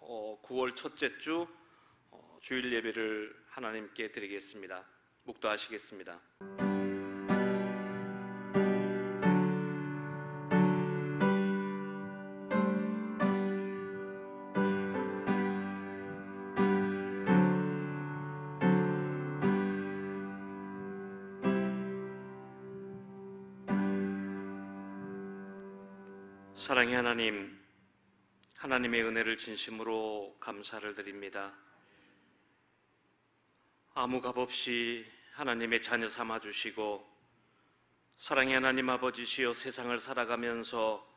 9월 첫째 주 주일 예배를 하나님께 드리겠습니다. 묵도하시겠습니다. 사랑의 하나님, 하나님의 은혜를 진심으로 감사를 드립니다. 아무 값 없이 하나님의 자녀 삼아주시고 사랑의 하나님 아버지시여 세상을 살아가면서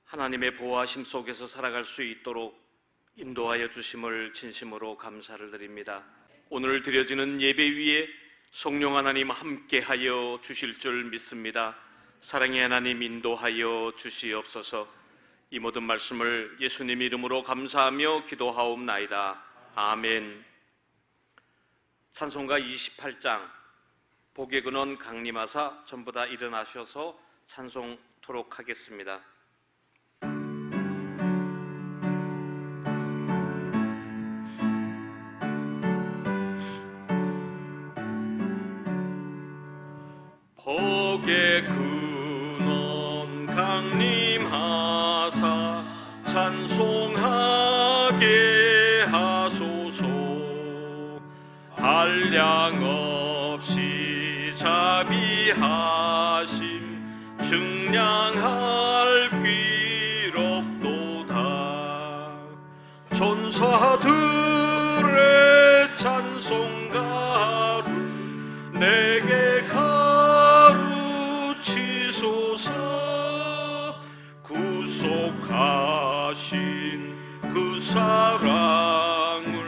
하나님의 보호하심 속에서 살아갈 수 있도록 인도하여 주심을 진심으로 감사를 드립니다. 오늘 드려지는 예배 위에 성령 하나님 함께하여 주실 줄 믿습니다. 사랑의 하나님 인도하여 주시옵소서. 이 모든 말씀을 예수님 이름으로 감사하며 기도하옵나이다. 아멘. 찬송가 28장 복의 근원 강림하사 전부 다 일어나셔서 찬송토록 하겠습니다. 복의 근원 강림하사 찬송하게 하소서. 한량 없이 자비하심 증량할 길 없도다. 천사들의 찬송가를 내게 가르치소서. 구속하신 그 사랑을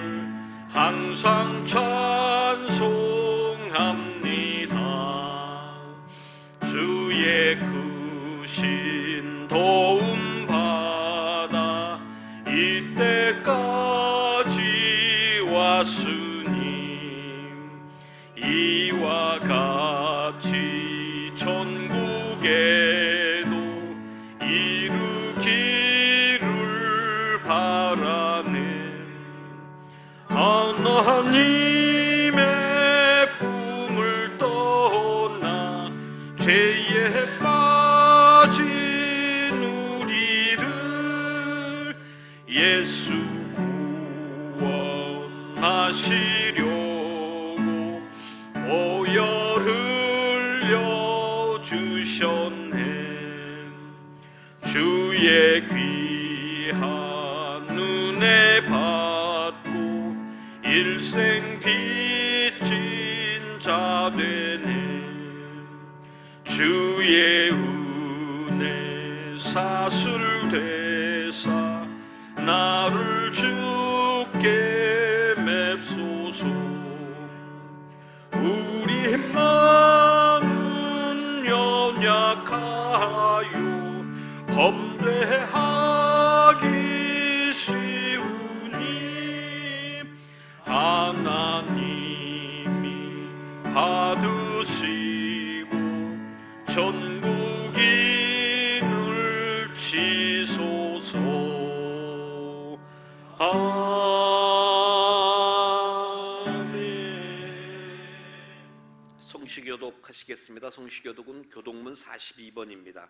항상 찬송합니다. 주의 크신 도움 받아 이때까지 왔으니 이와 같이 천국에도 이르기를 바라네. 하나님의 품을 떠나 죄에 빠진 우리를 예수 구원하시려고 보혈 흘려 주셨네. 주의 귀한 은혜 받고 일생 빚진 자 되네. 주의 은혜 사슬되사 나를 주께 맵소서. 우리 마음은 연약하여 범죄하기 쉬우니 하나님이 받으시고 전국인을 치소서. 아멘. 성시교독 하시겠습니다. 성시교독은 교독문 42번입니다.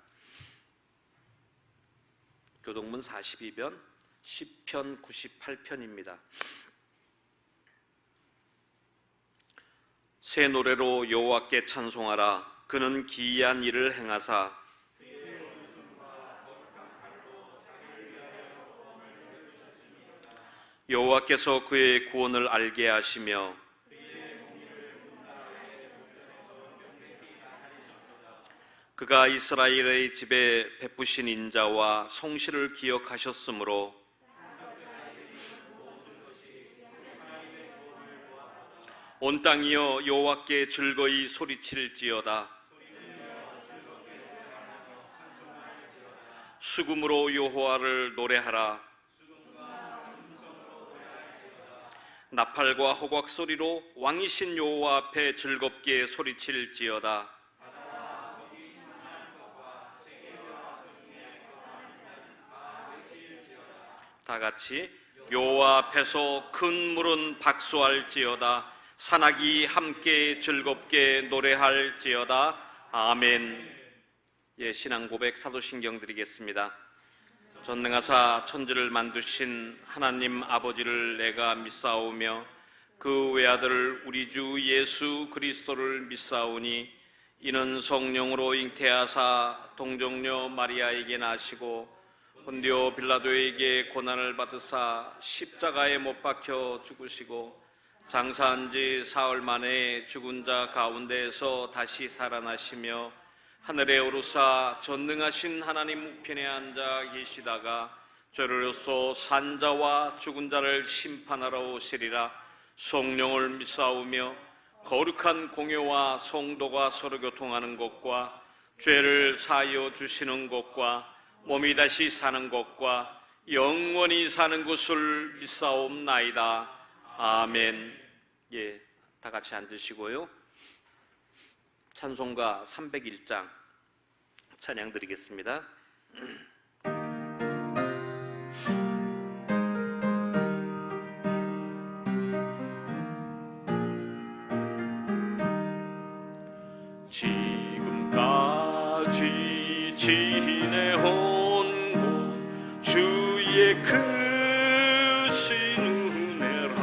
교독문 42번, 시편 98편입니다. 새 노래로 여호와께 찬송하라. 그는 기이한 일을 행하사 여호와께서 그의 구원을 알게 하시며 그가 이스라엘의 집에 베푸신 인자와 성실을 기억하셨으므로 온 땅이여 여호와께 즐거이 소리칠지어다. 수금으로 여호와를 노래하라. 나팔과 호각 소리로 왕이신 여호와 앞에 즐겁게 소리칠지어다. 다 같이 여호와 앞에서 큰 물은 박수할지어다. 산악이 함께 즐겁게 노래할지어다. 아멘. 예, 신앙 고백 사도신경 드리겠습니다. 전능하사 천지를 만드신 하나님 아버지를 내가 믿사오며 그 외아들 우리 주 예수 그리스도를 믿사오니 이는 성령으로 잉태하사 동정녀 마리아에게 나시고 본디오 빌라도에게 고난을 받으사 십자가에 못 박혀 죽으시고 장사한 지 사흘 만에 죽은 자 가운데에서 다시 살아나시며 하늘에 오르사 전능하신 하나님 우편에 앉아 계시다가 죄로서 산 자와 죽은 자를 심판하러 오시리라. 성령을 믿사오며 거룩한 공회와 성도가 서로 교통하는 것과 죄를 사하여 주시는 것과 몸이 다시 사는 것과 영원히 사는 것을 믿사옵나이다. 아멘. 예, 다 같이 앉으시고요. 찬송가 301장 찬양 드리겠습니다. 지금까지 지내온 것 주의 크신 은혜라.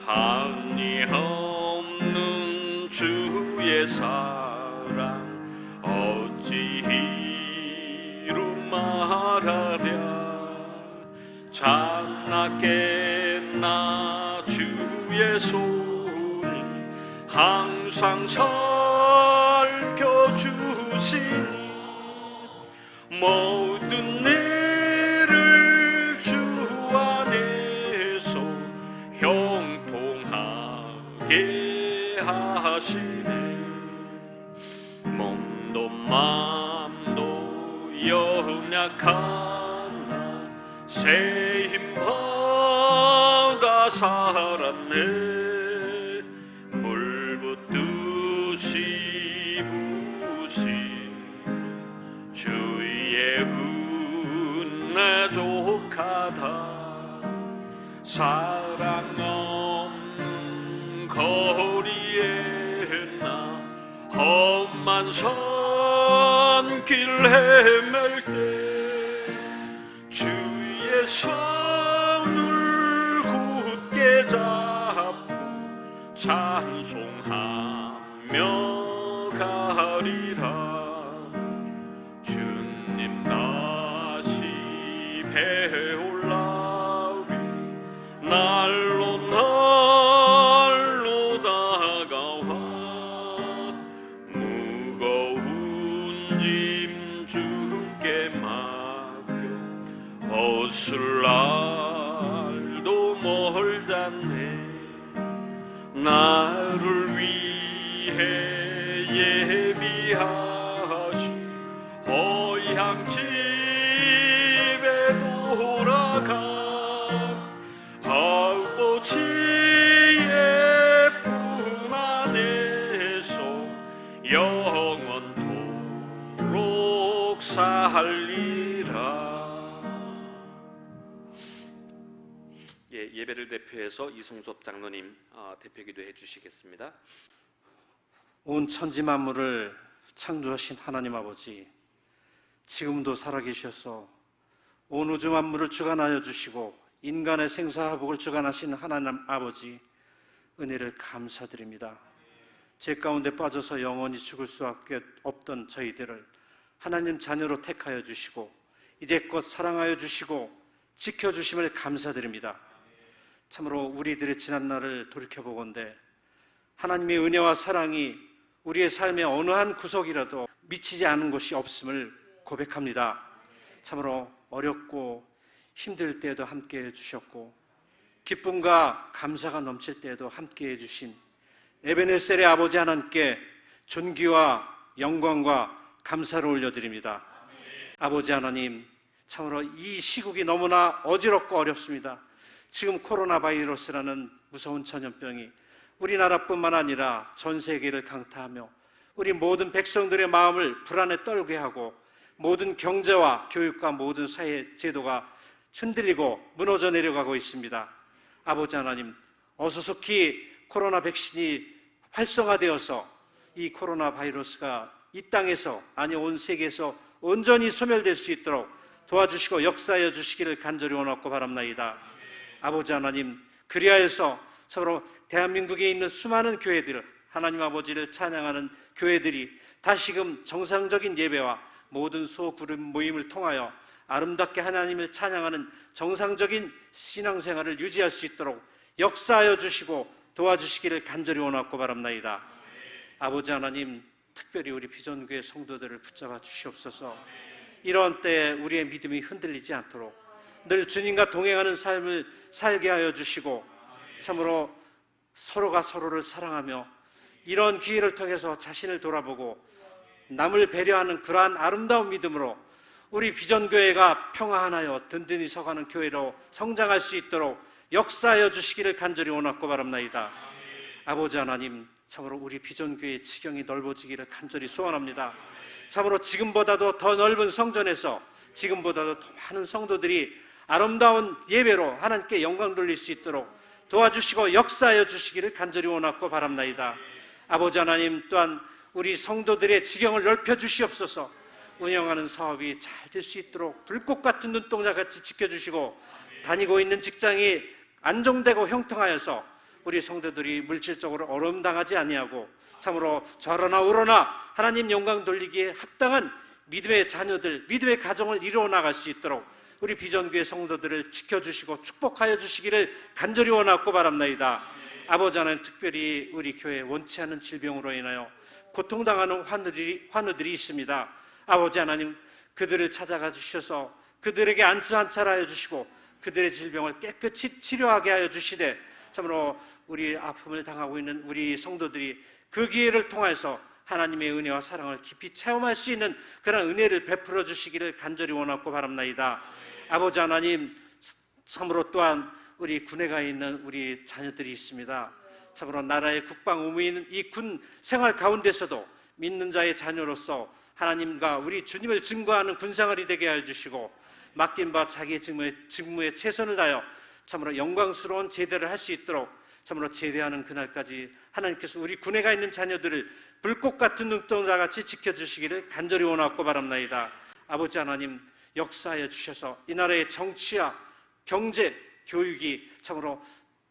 한이 없는 주의 사랑 어찌 이루 말하랴. 잔나겠나 주의 손이 항상 살펴주시니 모든 일을 주 안에서 형통하게 하시네. 몸도 마음도 연약하나 새 힘 받아 살았네. 물붓듯이 부신 주의 은혜 족하다. 사랑 없는 거리에 나 험한 산길 헤맬 때 주의 손을 굳게 잡고 찬송하며 가리라. 주님 다시 배올라오리. 날로 날로 다가와 무거운 짐 주께 맡겨 벗을 날도 멀잖네. 나를 위해 예비하시 고향 집에 돌아가 아버지의 품 안에서 영원토록 살리라. 예배를 대표해서 이승섭 장로님 대표기도 해주시겠습니다. 온 천지 만물을 창조하신 하나님 아버지, 지금도 살아계셔서 온 우주 만물을 주관하여 주시고 인간의 생사화복을 주관하신 하나님 아버지, 은혜를 감사드립니다. 죄 가운데 빠져서 영원히 죽을 수밖에 없던 저희들을 하나님 자녀로 택하여 주시고 이제껏 사랑하여 주시고 지켜주심을 감사드립니다. 참으로 우리들의 지난날을 돌이켜보건대 하나님의 은혜와 사랑이 우리의 삶의 어느 한 구석이라도 미치지 않은 것이 없음을 고백합니다. 참으로 어렵고 힘들 때에도 함께해 주셨고 기쁨과 감사가 넘칠 때에도 함께해 주신 에베네셀의 아버지 하나님께 존귀와 영광과 감사를 올려드립니다. 아버지 하나님, 참으로 이 시국이 너무나 어지럽고 어렵습니다. 지금 코로나 바이러스라는 무서운 전염병이 우리나라뿐만 아니라 전 세계를 강타하며 우리 모든 백성들의 마음을 불안에 떨게 하고 모든 경제와 교육과 모든 사회 제도가 흔들리고 무너져 내려가고 있습니다. 아버지 하나님, 어서 속히 코로나 백신이 활성화되어서 이 코로나 바이러스가 이 땅에서, 아니 온 세계에서 온전히 소멸될 수 있도록 도와주시고 역사하여 주시기를 간절히 원하고 바랍나이다. 아버지 하나님, 그리하여서 서로 대한민국에 있는 수많은 교회들, 하나님 아버지를 찬양하는 교회들이 다시금 정상적인 예배와 모든 소그룹 모임을 통하여 아름답게 하나님을 찬양하는 정상적인 신앙생활을 유지할 수 있도록 역사하여 주시고 도와주시기를 간절히 원하고 바랍나이다. 아버지 하나님, 특별히 우리 비전교회 성도들을 붙잡아 주시옵소서. 이런 때에 우리의 믿음이 흔들리지 않도록 늘 주님과 동행하는 삶을 살게 하여 주시고, 참으로 서로가 서로를 사랑하며 이런 기회를 통해서 자신을 돌아보고 남을 배려하는 그러한 아름다운 믿음으로 우리 비전교회가 평화하나요 든든히 서가는 교회로 성장할 수 있도록 역사하여 주시기를 간절히 원하고 바랍나이다. 아버지 하나님, 참으로 우리 비전교회의 지경이 넓어지기를 간절히 소원합니다. 참으로 지금보다도 더 넓은 성전에서 지금보다도 더 많은 성도들이 아름다운 예배로 하나님께 영광 돌릴 수 있도록 도와주시고 역사하여 주시기를 간절히 원하고 바랍나이다. 아버지 하나님, 또한 우리 성도들의 지경을 넓혀 주시옵소서. 운영하는 사업이 잘 될 수 있도록 불꽃 같은 눈동자같이 지켜주시고, 다니고 있는 직장이 안정되고 형통하여서 우리 성도들이 물질적으로 어려움당하지 아니하고 참으로 좌로나 우로나 하나님 영광 돌리기에 합당한 믿음의 자녀들, 믿음의 가정을 이루어 나갈 수 있도록 우리 비전교회 성도들을 지켜주시고 축복하여 주시기를 간절히 원하고 바랍나이다. 아버지 하나님, 특별히 우리 교회 원치 않은 질병으로 인하여 고통당하는 환우들이 있습니다. 아버지 하나님, 그들을 찾아가 주셔서 그들에게 안수한찰하여 주시고 그들의 질병을 깨끗이 치료하게 하여 주시되, 참으로 우리 아픔을 당하고 있는 우리 성도들이 그 기회를 통해서 하나님의 은혜와 사랑을 깊이 체험할 수 있는 그런 은혜를 베풀어 주시기를 간절히 원하고 바랍나이다. 아버지 하나님, 참으로 또한 우리 군에 가 있는 우리 자녀들이 있습니다. 참으로 나라의 국방 의무인 이 군 생활 가운데서도 믿는 자의 자녀로서 하나님과 우리 주님을 증거하는 군생활이 되게 하여 주시고, 맡긴 바 자기의 직무에 최선을 다하여 참으로 영광스러운 제대를 할 수 있도록 참으로 제대하는 그날까지 하나님께서 우리 군에 가 있는 자녀들을 불꽃 같은 눈동자같이 지켜주시기를 간절히 원하고 바랍나이다. 아버지 하나님, 역사하여 주셔서 이 나라의 정치와 경제, 교육이 참으로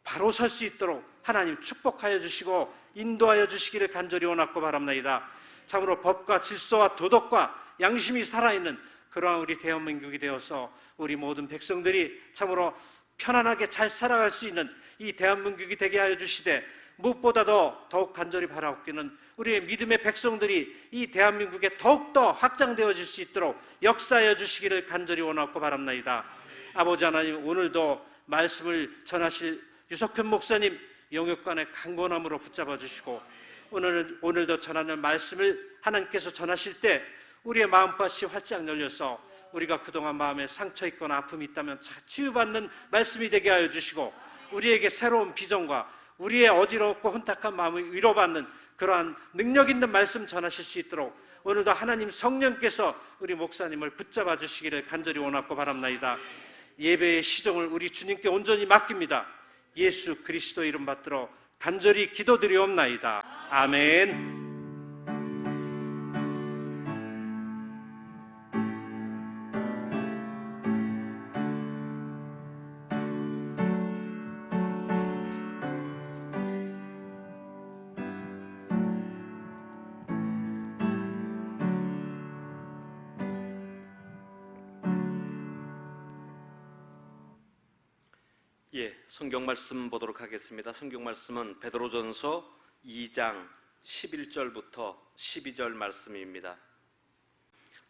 바로 설 수 있도록 하나님 축복하여 주시고 인도하여 주시기를 간절히 원하고 바랍나이다. 참으로 법과 질서와 도덕과 양심이 살아있는 그러한 우리 대한민국이 되어서 우리 모든 백성들이 참으로 편안하게 잘 살아갈 수 있는 이 대한민국이 되게 하여 주시되, 무엇보다도 더욱 간절히 바라옵기는 우리의 믿음의 백성들이 이 대한민국에 더욱더 확장되어질 수 있도록 역사하여 주시기를 간절히 원하고 바랍나이다. 아버지 하나님, 오늘도 말씀을 전하실 유석현 목사님 영육간의 강건함으로 붙잡아 주시고, 오늘도 전하는 말씀을 하나님께서 전하실 때 우리의 마음밭이 활짝 열려서 우리가 그동안 마음에 상처 있거나 아픔이 있다면 치유받는 말씀이 되게 하여 주시고, 우리에게 새로운 비전과 우리의 어지럽고 혼탁한 마음을 위로받는 그러한 능력 있는 말씀 전하실 수 있도록 오늘도 하나님 성령께서 우리 목사님을 붙잡아 주시기를 간절히 원하고 바랍나이다. 예배의 시종을 우리 주님께 온전히 맡깁니다. 예수 그리스도 이름 받들어 간절히 기도드리옵나이다. 아멘. 성경 말씀 보도록 하겠습니다. 성경 말씀은 베드로전서 2장 11절부터 12절 말씀입니다.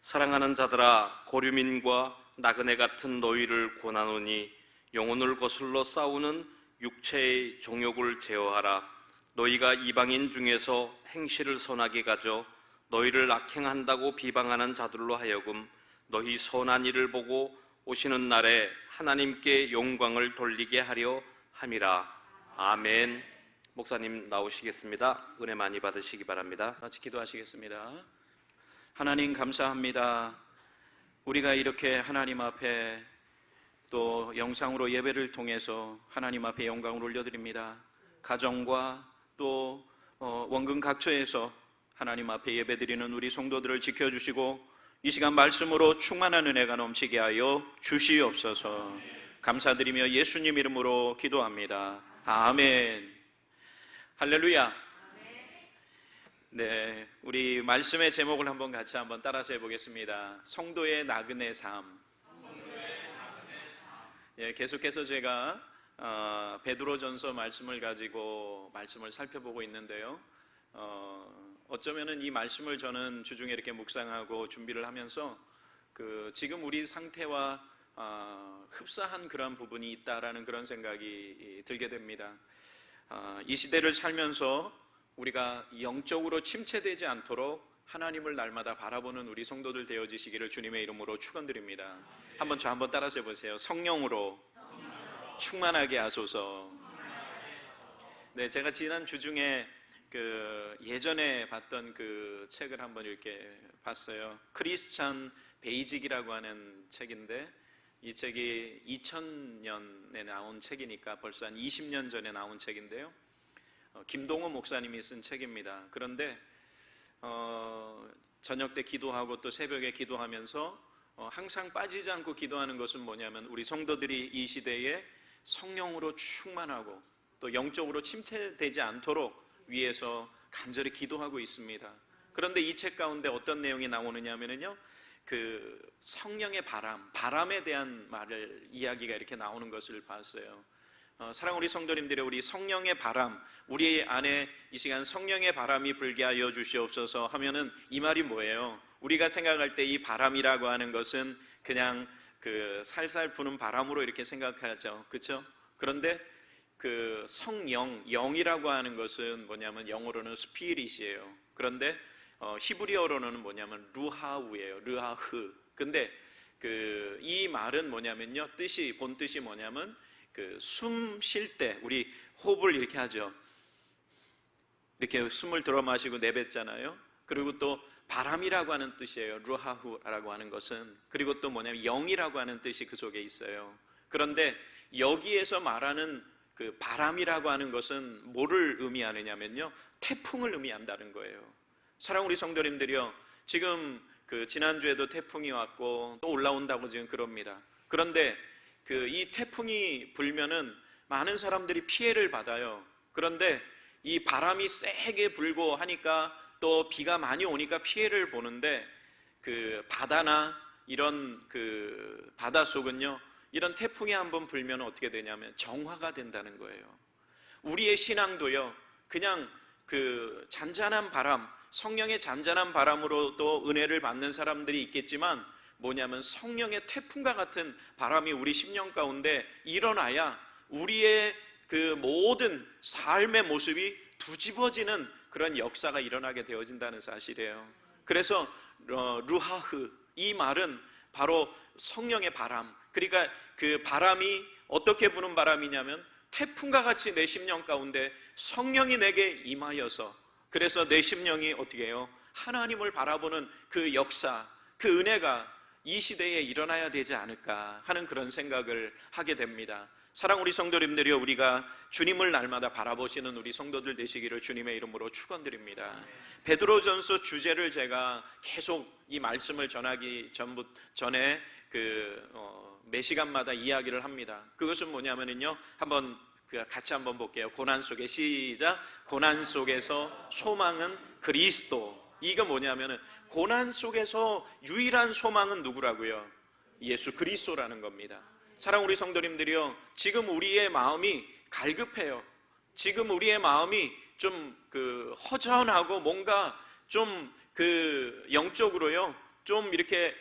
사랑하는 자들아, 고류민과 나그네 같은 너희를 권하노니 영혼을 거슬러 싸우는 육체의 정욕을 제어하라. 너희가 이방인 중에서 행실을 선하게 가져 너희를 악행한다고 비방하는 자들로 하여금 너희 선한 일을 보고 오시는 날에 하나님께 영광을 돌리게 하려 함이라. 아멘. 목사님 나오시겠습니다. 은혜 많이 받으시기 바랍니다. 같이 기도하시겠습니다. 하나님 감사합니다. 우리가 이렇게 하나님 앞에 또 영상으로 예배를 통해서 하나님 앞에 영광을 올려드립니다. 가정과 또 원근 각처에서 하나님 앞에 예배드리는 우리 성도들을 지켜주시고 이 시간 말씀으로 충만한 은혜가 넘치게 하여 주시옵소서. 감사드리며 예수님 이름으로 기도합니다. 아멘. 할렐루야. 네, 우리 말씀의 제목을 한번 같이 한번 따라서 해보겠습니다. 성도의 나그네 삶. 예, 계속해서 제가 베드로전서 말씀을 가지고 말씀을 살펴보고 있는데요. 어쩌면은 이 말씀을 저는 주중에 이렇게 묵상하고 준비를 하면서 지금 우리 상태와 흡사한 그런 부분이 있다라는 그런 생각이 들게 됩니다. 이 시대를 살면서 우리가 영적으로 침체되지 않도록 하나님을 날마다 바라보는 우리 성도들 되어지시기를 주님의 이름으로 축원드립니다. 한번 따라서 해보세요. 성령으로 충만하게 하소서. 네, 제가 지난 주중에 예전에 봤던 그 책을 한번 이렇게 봤어요. 크리스찬 베이직이라고 하는 책인데 이 책이 2000년에 나온 책이니까 벌써 한 20년 전에 나온 책인데요. 김동호 목사님이 쓴 책입니다. 그런데 저녁 때 기도하고 또 새벽에 기도하면서 항상 빠지지 않고 기도하는 것은 뭐냐면 우리 성도들이 이 시대에 성령으로 충만하고 또 영적으로 침체되지 않도록 위해서 간절히 기도하고 있습니다. 그런데 이 책 가운데 어떤 내용이 나오느냐 하면요, 성령의 바람에 대한 이야기가 이렇게 나오는 것을 봤어요. 사랑 우리 성도님들의 우리 성령의 바람, 우리 안에 이 시간 성령의 바람이 불게 하여 주시옵소서 하면은 이 말이 뭐예요? 우리가 생각할 때 이 바람이라고 하는 것은 그냥 살살 부는 바람으로 이렇게 생각하죠, 그렇죠? 그런데 영이라고 하는 것은 뭐냐면 영어로는 스피릿이에요. 그런데 히브리어로는 뭐냐면 루하우예요. 르하흐. 근데 이 말은 뭐냐면요, 본 뜻이 뭐냐면 숨 쉴 때 우리 호흡을 이렇게 하죠. 이렇게 숨을 들어 마시고 내뱉잖아요. 그리고 또 바람이라고 하는 뜻이에요. 루하후라고 하는 것은. 그리고 또 뭐냐면 영이라고 하는 뜻이 그 속에 있어요. 그런데 여기에서 말하는 바람이라고 하는 것은 뭐를 의미하느냐면요, 태풍을 의미한다는 거예요. 사랑 우리 성도님들이요, 지금 지난주에도 태풍이 왔고 또 올라온다고 지금 그럽니다. 그런데 이 태풍이 불면은 많은 사람들이 피해를 받아요. 그런데 이 바람이 세게 불고 하니까 또 비가 많이 오니까 피해를 보는데 바다나 이런 바닷속은요, 이런 태풍이 한번 불면 어떻게 되냐면 정화가 된다는 거예요. 우리의 신앙도요, 그냥 잔잔한 바람, 성령의 잔잔한 바람으로도 은혜를 받는 사람들이 있겠지만 뭐냐면 성령의 태풍과 같은 바람이 우리 심령 가운데 일어나야 우리의 모든 삶의 모습이 뒤집어지는 그런 역사가 일어나게 되어진다는 사실이에요. 그래서 루하흐, 이 말은 바로 성령의 바람, 그러니까 바람이 어떻게 부는 바람이냐면 태풍과 같이 내 심령 가운데 성령이 내게 임하여서, 그래서 내 심령이 어떻게 해요? 하나님을 바라보는 그 역사, 그 은혜가 이 시대에 일어나야 되지 않을까 하는 그런 생각을 하게 됩니다. 사랑 우리 성도님들이여, 우리가 주님을 날마다 바라보시는 우리 성도들 되시기를 주님의 이름으로 축원드립니다. 베드로전서 주제를 제가 계속 이 말씀을 전하기 전에 매 시간마다 이야기를 합니다. 그것은 뭐냐면요, 같이 한번 볼게요. 고난 속에, 시작. 고난 속에서 소망은 그리스도. 이거 뭐냐면은 고난 속에서 유일한 소망은 누구라고요? 예수 그리스도라는 겁니다. 사랑 우리 성도님들이요, 지금 우리의 마음이 갈급해요. 지금 우리의 마음이 좀 허전하고 뭔가 좀 영적으로요, 좀 이렇게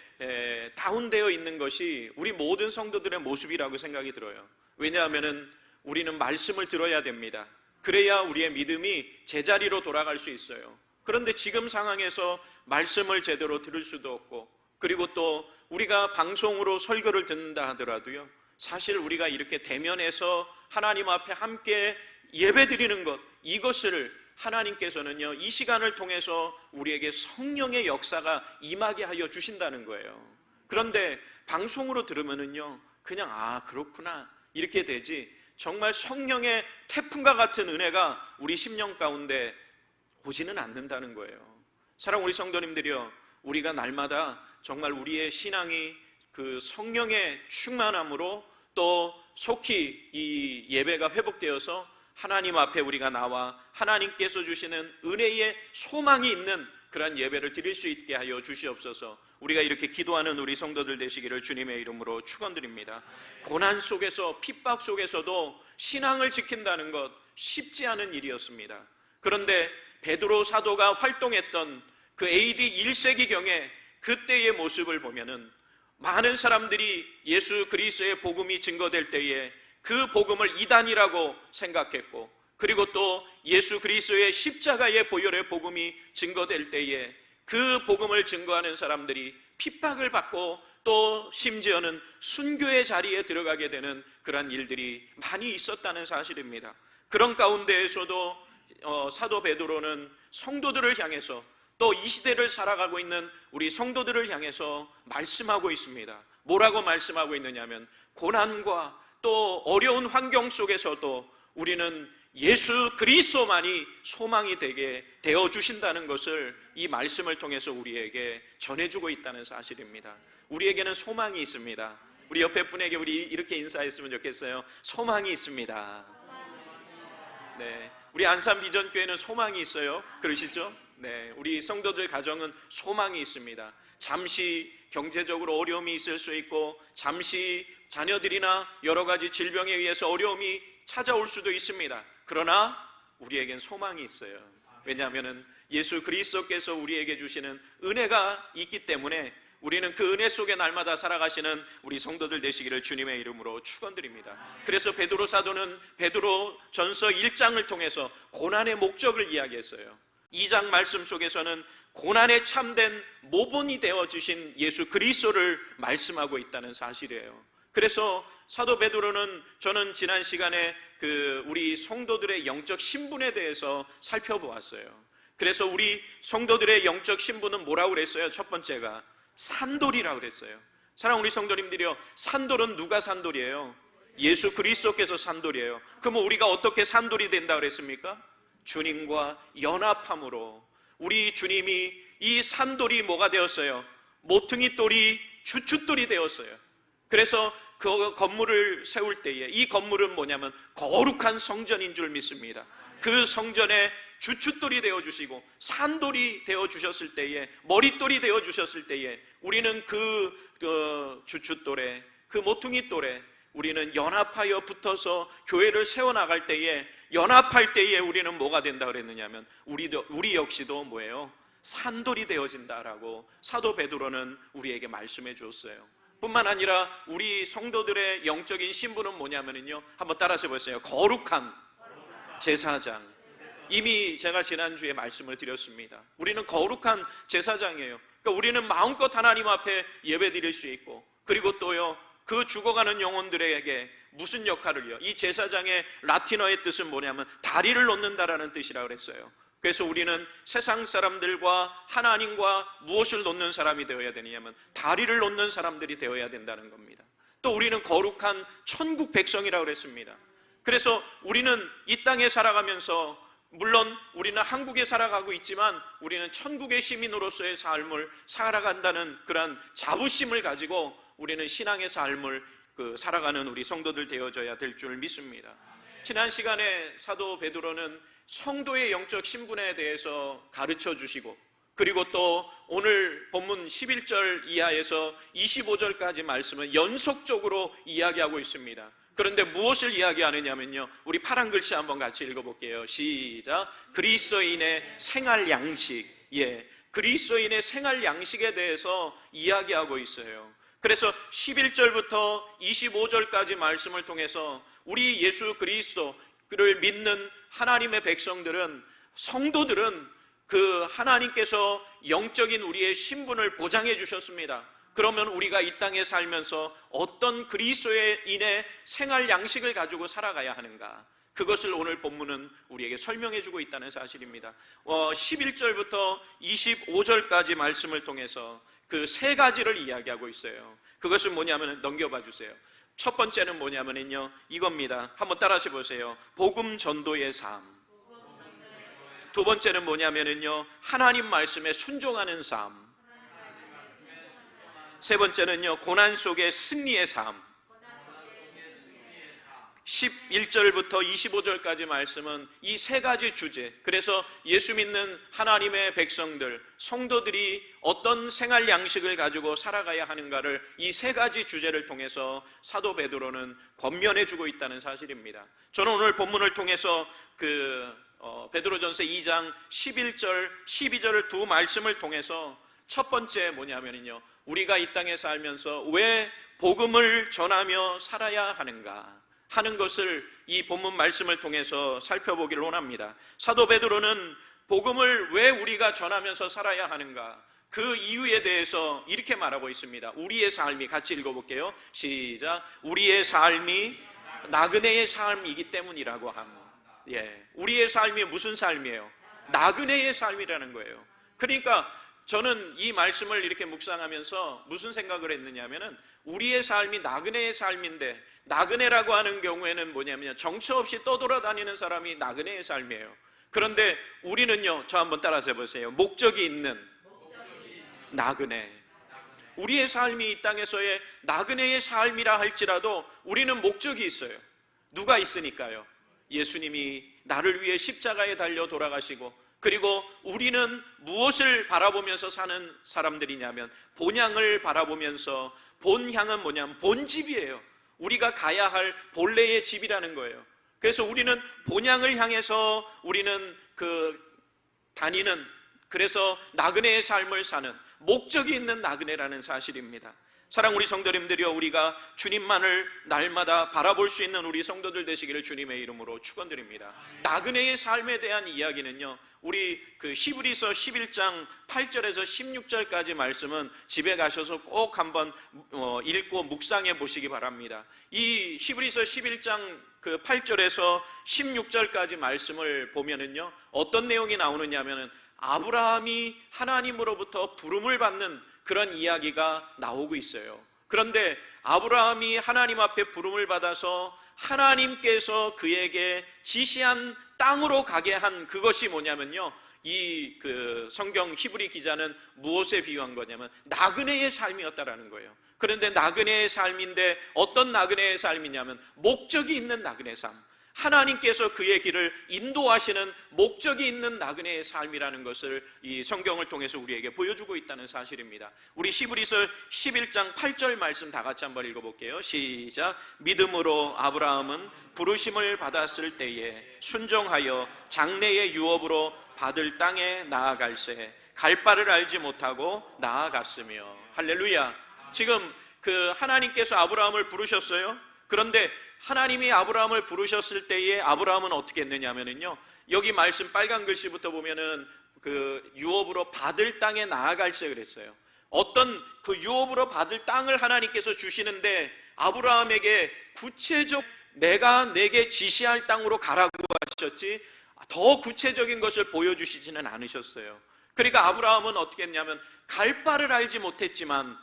다운되어 있는 것이 우리 모든 성도들의 모습이라고 생각이 들어요. 왜냐하면은 우리는 말씀을 들어야 됩니다. 그래야 우리의 믿음이 제자리로 돌아갈 수 있어요. 그런데 지금 상황에서 말씀을 제대로 들을 수도 없고, 그리고 또 우리가 방송으로 설교를 듣는다 하더라도요, 사실 우리가 이렇게 대면해서 하나님 앞에 함께 예배드리는 것, 이것을 하나님께서는요, 이 시간을 통해서 우리에게 성령의 역사가 임하게 하여 주신다는 거예요. 그런데 방송으로 들으면은요, 그냥 아 그렇구나 이렇게 되지, 정말 성령의 태풍과 같은 은혜가 우리 심령 가운데 오지는 않는다는 거예요. 사랑 우리 성도님들이요, 우리가 날마다 정말 우리의 신앙이 그 성령의 충만함으로 또 속히 이 예배가 회복되어서 하나님 앞에 우리가 나와 하나님께서 주시는 은혜의 소망이 있는 그러한 예배를 드릴 수 있게 하여 주시옵소서. 우리가 이렇게 기도하는 우리 성도들 되시기를 주님의 이름으로 축원드립니다. 고난 속에서, 핍박 속에서도 신앙을 지킨다는 것 쉽지 않은 일이었습니다. 그런데 베드로 사도가 활동했던 그 AD 1세기경에 그때의 모습을 보면은 많은 사람들이 예수 그리스도의 복음이 증거될 때에 그 복음을 이단이라고 생각했고, 그리고 또 예수 그리스도의 십자가의 보혈의 복음이 증거될 때에 그 복음을 증거하는 사람들이 핍박을 받고 또 심지어는 순교의 자리에 들어가게 되는 그런 일들이 많이 있었다는 사실입니다. 그런 가운데에서도 사도 베드로는 성도들을 향해서 또 이 시대를 살아가고 있는 우리 성도들을 향해서 말씀하고 있습니다. 뭐라고 말씀하고 있느냐면, 고난과 또 어려운 환경 속에서도 우리는 예수 그리스도만이 소망이 되게 되어 주신다는 것을 이 말씀을 통해서 우리에게 전해주고 있다는 사실입니다. 우리에게는 소망이 있습니다. 우리 옆에 분에게 우리 이렇게 인사했으면 좋겠어요. 소망이 있습니다. 네, 우리 안산 비전교회는 소망이 있어요. 그러시죠? 네, 우리 성도들 가정은 소망이 있습니다. 잠시 경제적으로 어려움이 있을 수 있고, 잠시 자녀들이나 여러 가지 질병에 의해서 어려움이 찾아올 수도 있습니다. 그러나 우리에겐 소망이 있어요. 왜냐하면 예수 그리스도께서 우리에게 주시는 은혜가 있기 때문에 우리는 그 은혜 속에 날마다 살아가시는 우리 성도들 되시기를 주님의 이름으로 축원드립니다. 그래서 베드로 사도는 베드로 전서 1장을 통해서 고난의 목적을 이야기했어요. 2장 말씀 속에서는 고난에 참된 모본이 되어주신 예수 그리스도를 말씀하고 있다는 사실이에요. 그래서 사도 베드로는, 저는 지난 시간에 우리 성도들의 영적 신분에 대해서 살펴보았어요. 그래서 우리 성도들의 영적 신분은 뭐라고 그랬어요? 첫 번째가 산돌이라고 그랬어요. 사랑 우리 성도님들이요, 산돌은 누가 산돌이에요? 예수 그리스도께서 산돌이에요. 그러면 우리가 어떻게 산돌이 된다 그랬습니까? 주님과 연합함으로. 우리 주님이 이 산돌이 뭐가 되었어요? 모퉁이 돌이 주춧돌이 되었어요. 그래서 그 건물을 세울 때에 이 건물은 뭐냐면 거룩한 성전인 줄 믿습니다. 그 성전에 주춧돌이 되어주시고 산돌이 되어주셨을 때에, 머릿돌이 되어주셨을 때에 우리는 그 주춧돌에, 그 모퉁이 돌에 우리는 연합하여 붙어서 교회를 세워나갈 때에, 연합할 때에 우리는 뭐가 된다 그랬느냐면 우리 역시도 뭐예요? 산돌이 되어진다라고 사도 베드로는 우리에게 말씀해 주었어요. 뿐만 아니라 우리 성도들의 영적인 신분은 뭐냐면요, 한번 따라서 보세요. 거룩한 제사장. 이미 제가 지난주에 말씀을 드렸습니다. 우리는 거룩한 제사장이에요. 그러니까 우리는 마음껏 하나님 앞에 예배 드릴 수 있고, 그리고 또요, 그 죽어가는 영혼들에게 무슨 역할을요? 이 제사장의 라틴어의 뜻은 뭐냐면 다리를 놓는다라는 뜻이라고 그랬어요. 그래서 우리는 세상 사람들과 하나님과 무엇을 놓는 사람이 되어야 되느냐면 다리를 놓는 사람들이 되어야 된다는 겁니다. 또 우리는 거룩한 천국 백성이라고 그랬습니다. 그래서 우리는 이 땅에 살아가면서, 물론 우리는 한국에 살아가고 있지만 우리는 천국의 시민으로서의 삶을 살아간다는 그런 자부심을 가지고 우리는 신앙의 삶을 살아가는 우리 성도들 되어져야 될 줄 믿습니다. 지난 시간에 사도 베드로는 성도의 영적 신분에 대해서 가르쳐 주시고, 그리고 또 오늘 본문 11절 이하에서 25절까지 말씀은 연속적으로 이야기하고 있습니다. 그런데 무엇을 이야기하느냐면요, 우리 파란 글씨 한번 같이 읽어볼게요. 시작. 그리스도인의 생활 양식. 그리스도인의 생활 양식에 대해서 이야기하고 있어요. 그래서 11절부터 25절까지 말씀을 통해서 우리 예수 그리스도를 믿는 하나님의 백성들은, 성도들은 그 하나님께서 영적인 우리의 신분을 보장해 주셨습니다. 그러면 우리가 이 땅에 살면서 어떤 그리스도인의 생활 양식을 가지고 살아가야 하는가, 그것을 오늘 본문은 우리에게 설명해 주고 있다는 사실입니다. 11절부터 25절까지 말씀을 통해서 그 세 가지를 이야기하고 있어요. 그것은 뭐냐면 넘겨봐 주세요. 첫 번째는 뭐냐면요, 이겁니다. 한번 따라해 보세요. 복음 전도의 삶. 두 번째는 뭐냐면요, 하나님 말씀에 순종하는 삶. 세 번째는요, 고난 속의 승리의 삶. 11절부터 25절까지 말씀은 이 세 가지 주제, 그래서 예수 믿는 하나님의 백성들, 성도들이 어떤 생활 양식을 가지고 살아가야 하는가를 이 세 가지 주제를 통해서 사도 베드로는 권면해 주고 있다는 사실입니다. 저는 오늘 본문을 통해서 베드로전서 2장 11절, 12절을 두 말씀을 통해서 첫 번째 뭐냐면요, 우리가 이 땅에 살면서 왜 복음을 전하며 살아야 하는가 하는 것을 이 본문 말씀을 통해서 살펴보기를 원합니다. 사도 베드로는 복음을 왜 우리가 전하면서 살아야 하는가, 그 이유에 대해서 이렇게 말하고 있습니다. 우리의 삶이, 같이 읽어볼게요. 시작. 우리의 삶이 나그네의 삶이기 때문이라고 함. 우리의 삶이 무슨 삶이에요? 나그네의 삶이라는 거예요. 그러니까 저는 이 말씀을 이렇게 묵상하면서 무슨 생각을 했느냐 하면은, 우리의 삶이 나그네의 삶인데, 나그네라고 하는 경우에는 뭐냐면 정처 없이 떠돌아다니는 사람이 나그네의 삶이에요. 그런데 우리는요, 저 한번 따라서 해보세요. 목적이 있는 나그네. 우리의 삶이 이 땅에서의 나그네의 삶이라 할지라도 우리는 목적이 있어요. 누가 있으니까요? 예수님이 나를 위해 십자가에 달려 돌아가시고, 그리고 우리는 무엇을 바라보면서 사는 사람들이냐면 본향을 바라보면서, 본향은 뭐냐면 본집이에요. 우리가 가야 할 본래의 집이라는 거예요. 그래서 우리는 본향을 향해서 우리는 다니는, 그래서 나그네의 삶을 사는 목적이 있는 나그네라는 사실입니다. 사랑 우리 성도님들이여, 우리가 주님만을 날마다 바라볼 수 있는 우리 성도들 되시기를 주님의 이름으로 축원드립니다. 나그네의 삶에 대한 이야기는요, 우리 히브리서 11장 8절에서 16절까지 말씀은 집에 가셔서 꼭 한번 읽고 묵상해 보시기 바랍니다. 이 히브리서 11장 8절에서 16절까지 말씀을 보면은요, 어떤 내용이 나오느냐면은 아브라함이 하나님으로부터 부름을 받는 그런 이야기가 나오고 있어요. 그런데 아브라함이 하나님 앞에 부름을 받아서 하나님께서 그에게 지시한 땅으로 가게 한 그것이 뭐냐면요, 이 성경 히브리 기자는 무엇에 비유한 거냐면 나그네의 삶이었다라는 거예요. 그런데 나그네의 삶인데 어떤 나그네의 삶이냐면 목적이 있는 나그네 삶, 하나님께서 그의 길을 인도하시는 목적이 있는 나그네의 삶이라는 것을 이 성경을 통해서 우리에게 보여주고 있다는 사실입니다. 우리 히브리서 11장 8절 말씀 다 같이 한번 읽어볼게요. 시작. 믿음으로 아브라함은 부르심을 받았을 때에 순종하여 장래의 유업으로 받을 땅에 나아갈새 갈 바를 알지 못하고 나아갔으며. 할렐루야. 지금 하나님께서 아브라함을 부르셨어요. 그런데 하나님이 아브라함을 부르셨을 때에 아브라함은 어떻게 했느냐면요, 여기 말씀 빨간 글씨부터 보면은 유업으로 받을 땅에 나아갈세 그랬어요. 어떤 유업으로 받을 땅을 하나님께서 주시는데 아브라함에게 구체적 내가 내게 지시할 땅으로 가라고 하셨지 더 구체적인 것을 보여주시지는 않으셨어요. 그러니까 아브라함은 어떻게 했냐면 갈 바를 알지 못했지만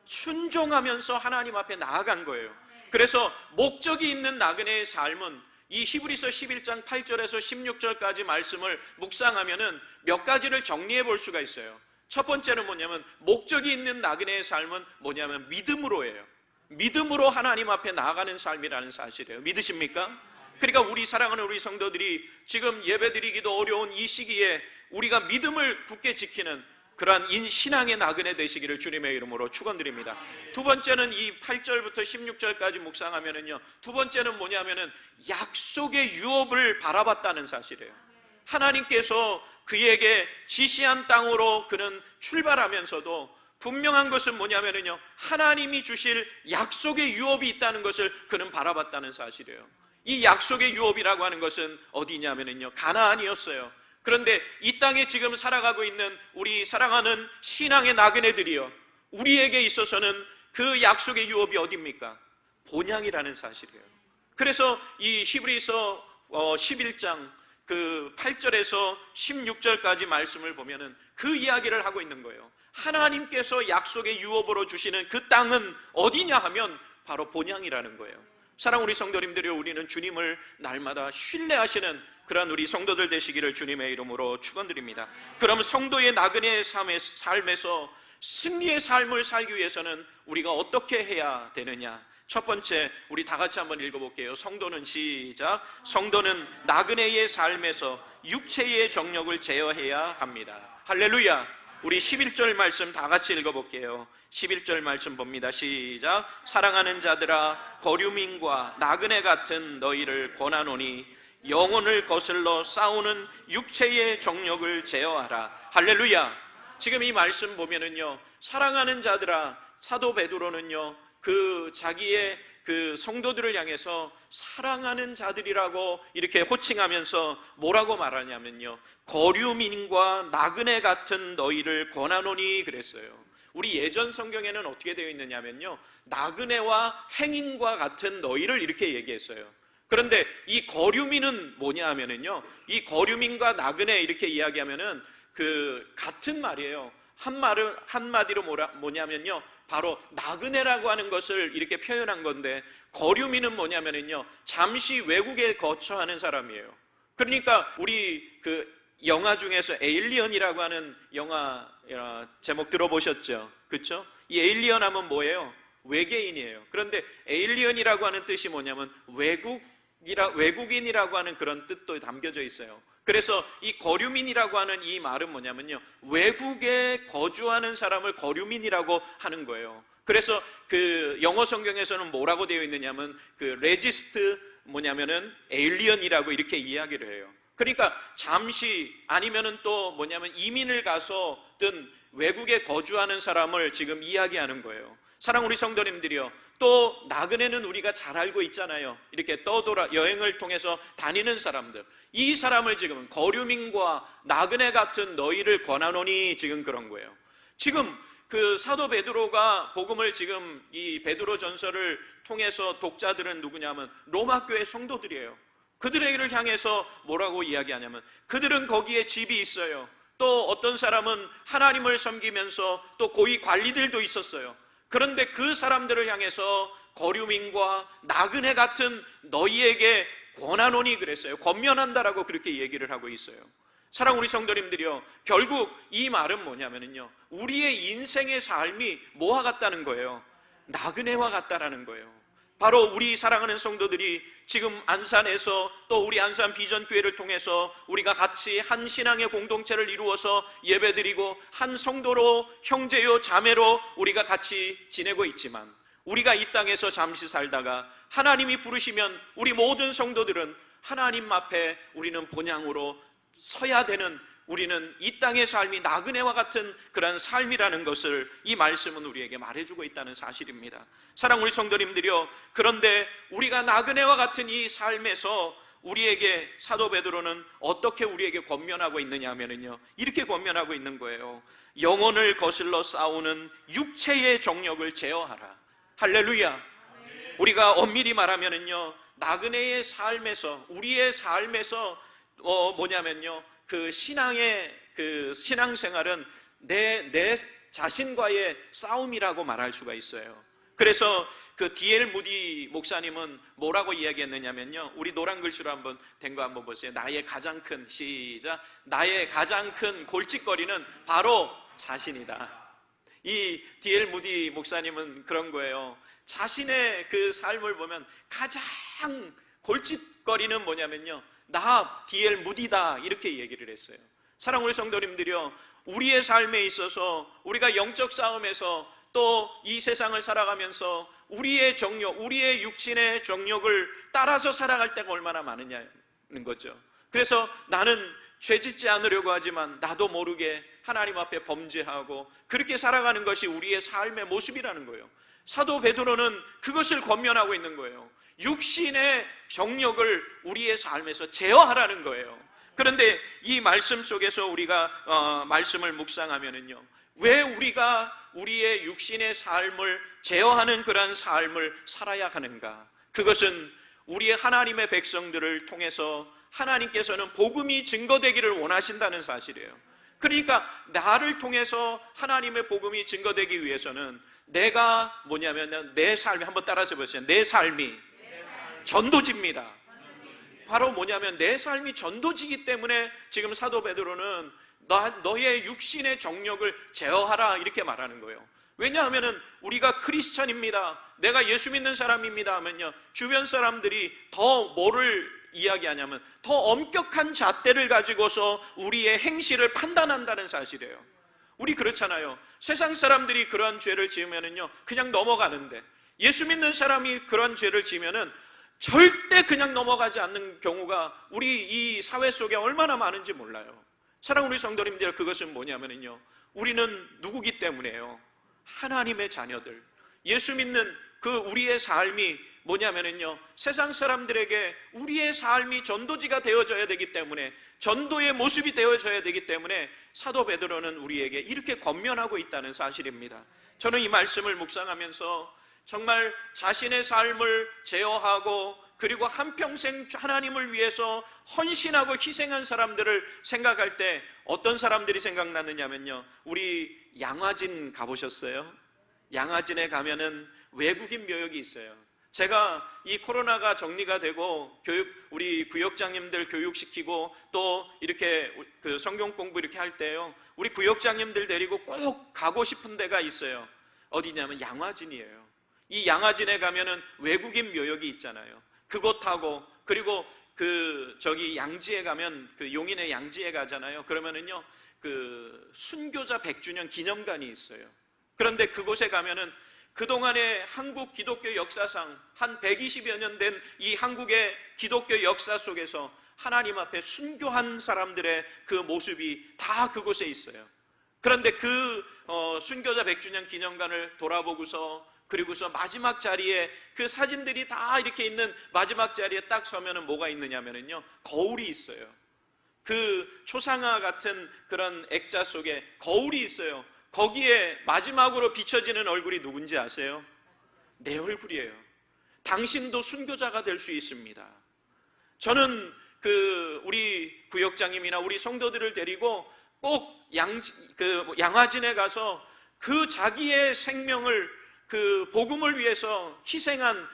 순종하면서 하나님 앞에 나아간 거예요. 그래서 목적이 있는 나그네의 삶은 이 히브리서 11장 8절에서 16절까지 말씀을 묵상하면은 몇 가지를 정리해 볼 수가 있어요. 첫 번째는 뭐냐면 목적이 있는 나그네의 삶은 뭐냐면 믿음으로예요. 믿음으로 하나님 앞에 나아가는 삶이라는 사실이에요. 믿으십니까? 그러니까 우리 사랑하는 우리 성도들이 지금 예배드리기도 어려운 이 시기에 우리가 믿음을 굳게 지키는 그러한 신앙의 나그네 되시기를 주님의 이름으로 축원드립니다. 두 번째는 이 8절부터 16절까지 묵상하면은요, 두 번째는 뭐냐면은 약속의 유업을 바라봤다는 사실이에요. 하나님께서 그에게 지시한 땅으로 그는 출발하면서도 분명한 것은 뭐냐면은요, 하나님이 주실 약속의 유업이 있다는 것을 그는 바라봤다는 사실이에요. 이 약속의 유업이라고 하는 것은 어디냐면은요, 가나안이었어요. 그런데 이 땅에 지금 살아가고 있는 우리 사랑하는 신앙의 나그네들이요, 우리에게 있어서는 그 약속의 유업이 어디입니까? 본향이라는 사실이에요. 그래서 이 히브리서 11장 8절에서 16절까지 말씀을 보면은 그 이야기를 하고 있는 거예요. 하나님께서 약속의 유업으로 주시는 그 땅은 어디냐 하면 바로 본향이라는 거예요. 사랑 우리 성도님들이, 우리는 주님을 날마다 신뢰하시는 그런 우리 성도들 되시기를 주님의 이름으로 축원드립니다. 그럼 성도의 나그네의 삶에서 승리의 삶을 살기 위해서는 우리가 어떻게 해야 되느냐? 첫 번째, 우리 다 같이 한번 읽어볼게요. 성도는 시작. 성도는 나그네의 삶에서 육체의 정욕을 제어해야 합니다. 할렐루야. 우리 11절 말씀 다 같이 읽어볼게요. 11절 말씀 봅니다. 시작. 사랑하는 자들아, 거류민과 나그네 같은 너희를 권하노니 영혼을 거슬러 싸우는 육체의 정욕을 제어하라. 할렐루야. 지금 이 말씀 보면은요, 사랑하는 자들아, 사도 베드로는요, 그 자기의 그 성도들을 향해서 사랑하는 자들이라고 이렇게 호칭하면서 뭐라고 말하냐면요, 거류민과 나그네 같은 너희를 권하노니 그랬어요. 우리 예전 성경에는 어떻게 되어 있느냐면요, 나그네와 행인과 같은 너희를 이렇게 얘기했어요. 그런데 이 거류민은 뭐냐 하면은요, 이 거류민과 나그네 이렇게 이야기하면은 그 같은 말이에요. 한마디로 뭐냐면요, 바로 나그네라고 하는 것을 이렇게 표현한 건데, 거류민은 뭐냐면요, 잠시 외국에 거처하는 사람이에요. 그러니까 우리 그 영화 중에서 에일리언이라고 하는 영화 제목 들어보셨죠? 그렇죠? 이 에일리언 하면 뭐예요? 외계인이에요. 그런데 에일리언이라고 하는 뜻이 뭐냐면 외국인이라고 하는 그런 뜻도 담겨져 있어요. 그래서 이 거류민이라고 하는 이 말은 뭐냐면요, 외국에 거주하는 사람을 거류민이라고 하는 거예요. 그래서 그 영어 성경에서는 뭐라고 되어 있느냐면 그 레지스트 뭐냐면은 에일리언이라고 이렇게 이야기를 해요. 그러니까 잠시 아니면은 또 뭐냐면 이민을 가서든 외국에 거주하는 사람을 지금 이야기하는 거예요. 사랑 우리 성도님들이요, 또 나그네는 우리가 잘 알고 있잖아요. 이렇게 떠돌아 여행을 통해서 다니는 사람들, 이 사람을 지금 거류민과 나그네 같은 너희를 권하노니 지금 그런 거예요. 지금 그 사도 베드로가 복음을 지금 이 베드로 전서를 통해서 독자들은 누구냐면 로마 교회 성도들이에요. 그들에게를 향해서 뭐라고 이야기하냐면, 그들은 거기에 집이 있어요. 또 어떤 사람은 하나님을 섬기면서 또 고위 관리들도 있었어요. 그런데 그 사람들을 향해서 거류민과 나그네 같은 너희에게 권하노니 그랬어요. 권면한다라고 그렇게 얘기를 하고 있어요. 사랑 우리 성도님들이요, 결국 이 말은 뭐냐면요, 우리의 인생의 삶이 뭐와 같다는 거예요? 나그네와 같다라는 거예요. 바로 우리 사랑하는 성도들이 지금 안산에서 또 우리 안산 비전교회를 통해서 우리가 같이 한 신앙의 공동체를 이루어서 예배드리고 한 성도로, 형제요 자매로 우리가 같이 지내고 있지만, 우리가 이 땅에서 잠시 살다가 하나님이 부르시면 우리 모든 성도들은 하나님 앞에 우리는 본향으로 서야 되는, 우리는 이 땅의 삶이 나그네와 같은 그런 삶이라는 것을 이 말씀은 우리에게 말해주고 있다는 사실입니다. 사랑 우리 성도님들이요, 그런데 우리가 나그네와 같은 이 삶에서 우리에게 사도 베드로는 어떻게 우리에게 권면하고 있느냐 하면요, 이렇게 권면하고 있는 거예요. 영혼을 거슬러 싸우는 육체의 정욕을 제어하라. 할렐루야. 우리가 엄밀히 말하면요, 나그네의 삶에서, 우리의 삶에서 뭐냐면요, 그 신앙의 그 신앙생활은 내 자신과의 싸움이라고 말할 수가 있어요. 그래서 그 D.L. 무디 목사님은 뭐라고 이야기했느냐면요, 우리 노란 글씨로 한번 된 거 한번 보세요. 나의 가장 큰, 시작, 나의 가장 큰 골칫거리는 바로 자신이다. 이 D.L. 무디 목사님은 그런 거예요. 자신의 그 삶을 보면 가장 골칫거리는 뭐냐면요, 나 D.L. 무디다, 이렇게 얘기를 했어요. 사랑 우리 성도님들이요, 우리의 삶에 있어서 우리가 영적 싸움에서 또 이 세상을 살아가면서 우리의 정욕, 우리의 육신의 정욕을 따라서 살아갈 때가 얼마나 많으냐는 거죠. 그래서 나는 죄짓지 않으려고 하지만 나도 모르게 하나님 앞에 범죄하고 그렇게 살아가는 것이 우리의 삶의 모습이라는 거예요. 사도 베드로는 그것을 권면하고 있는 거예요. 육신의 정욕을 우리의 삶에서 제어하라는 거예요. 그런데 이 말씀 속에서 우리가 말씀을 묵상하면은요, 왜 우리가 우리의 육신의 삶을 제어하는 그러한 삶을 살아야 하는가? 그것은 우리의 하나님의 백성들을 통해서 하나님께서는 복음이 증거되기를 원하신다는 사실이에요. 그러니까 나를 통해서 하나님의 복음이 증거되기 위해서는 내가 뭐냐면 내 삶이, 한번 따라서 보세요. 내 삶이 전도지입니다. 바로 뭐냐면 내 삶이 전도지이기 때문에 지금 사도 베드로는 너의 육신의 정욕을 제어하라 이렇게 말하는 거예요. 왜냐하면 우리가 크리스찬입니다, 내가 예수 믿는 사람입니다 하면요, 주변 사람들이 더 뭐를 이야기하냐면 더 엄격한 잣대를 가지고서 우리의 행실을 판단한다는 사실이에요. 우리 그렇잖아요. 세상 사람들이 그러한 죄를 지으면은요 그냥 넘어가는데, 예수 믿는 사람이 그런 죄를 지으면은 절대 그냥 넘어가지 않는 경우가 우리 이 사회 속에 얼마나 많은지 몰라요. 사랑하는 우리 성도님들, 그것은 뭐냐면요, 우리는 누구기 때문에요? 하나님의 자녀들, 예수 믿는 그 우리의 삶이 뭐냐면요, 세상 사람들에게 우리의 삶이 전도지가 되어져야 되기 때문에, 전도의 모습이 되어져야 되기 때문에 사도 베드로는 우리에게 이렇게 권면하고 있다는 사실입니다. 저는 이 말씀을 묵상하면서 정말 자신의 삶을 제어하고 그리고 한평생 하나님을 위해서 헌신하고 희생한 사람들을 생각할 때 어떤 사람들이 생각나느냐면요, 우리 양화진 가보셨어요? 양화진에 가면은 외국인 묘역이 있어요. 제가 이 코로나가 정리가 되고 우리 구역장님들 교육시키고 또 이렇게 그 성경 공부 이렇게 할 때요, 우리 구역장님들 데리고 꼭 가고 싶은 데가 있어요. 어디냐면 양화진이에요. 이 양화진에 가면은 외국인 묘역이 있잖아요. 그곳하고 그리고 저기 양지에 가면 그 용인의 양지에 가잖아요. 그러면은요 그 순교자 100주년 기념관이 있어요. 그런데 그곳에 가면은 그동안의 한국 기독교 역사상 한 120여 년 된 이 한국의 기독교 역사 속에서 하나님 앞에 순교한 사람들의 그 모습이 다 그곳에 있어요. 그런데 그 순교자 100주년 기념관을 돌아보고서 그리고서 마지막 자리에 그 사진들이 다 이렇게 있는 마지막 자리에 딱 서면은 뭐가 있느냐면요, 거울이 있어요. 그 초상화 같은 그런 액자 속에 거울이 있어요. 거기에 마지막으로 비춰지는 얼굴이 누군지 아세요? 내 얼굴이에요. 당신도 순교자가 될 수 있습니다. 저는 우리 구역장님이나 우리 성도들을 데리고 꼭 양화진에 가서 그 자기의 생명을 그 복음을 위해서 희생한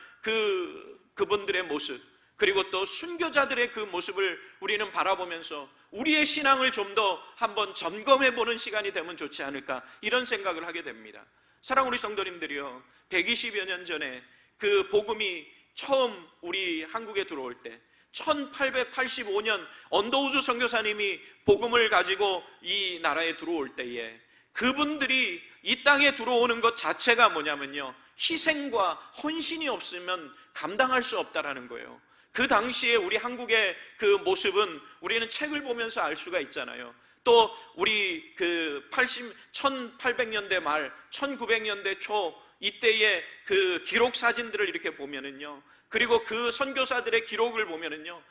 그분들의 모습, 그리고 또 순교자들의 그 모습을 우리는 바라보면서 우리의 신앙을 좀 더 한번 점검해 보는 시간이 되면 좋지 않을까, 이런 생각을 하게 됩니다. 사랑하는 우리 성도님들이요, 120여 년 전에 그 복음이 처음 우리 한국에 들어올 때 1885년 언더우즈 선교사님이 복음을 가지고 이 나라에 들어올 때에 그분들이 이 땅에 들어오는 것 자체가 뭐냐면요, 희생과 헌신이 없으면 감당할 수 없다라는 거예요. 그 당시에 우리 한국의 그 모습은 우리는 책을 보면서 알 수가 있잖아요. 또 우리 1800년대 말 1900년대 초 이때의 그 기록 사진들을 이렇게 보면은요, 그리고 그 선교사들의 기록을 보면은요,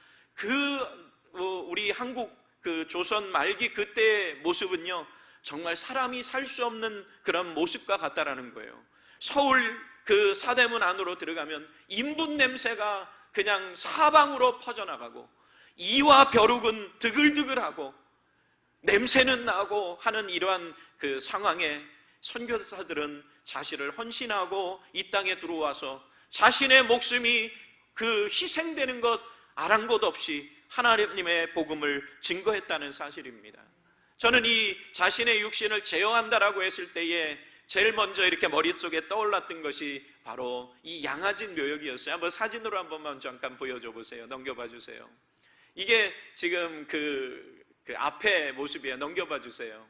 우리 한국 그 조선 말기 그때의 모습은요 정말 사람이 살 수 없는 그런 모습과 같다라는 거예요. 서울 그 사대문 안으로 들어가면 인분 냄새가 그냥 사방으로 퍼져나가고 이와 벼룩은 드글드글하고 냄새는 나고 하는 이러한 그 상황에 선교사들은 자신을 헌신하고 이 땅에 들어와서 자신의 목숨이 그 희생되는 것 아랑곳 없이 하나님의 복음을 증거했다는 사실입니다. 저는 이 자신의 육신을 제어한다라고 했을 때에 제일 먼저 이렇게 머릿속에 떠올랐던 것이 바로 이 양화진 묘역이었어요. 한번 사진으로 한 번만 잠깐 보여줘 보세요. 넘겨봐 주세요. 이게 지금 그 앞에 모습이에요. 넘겨봐 주세요.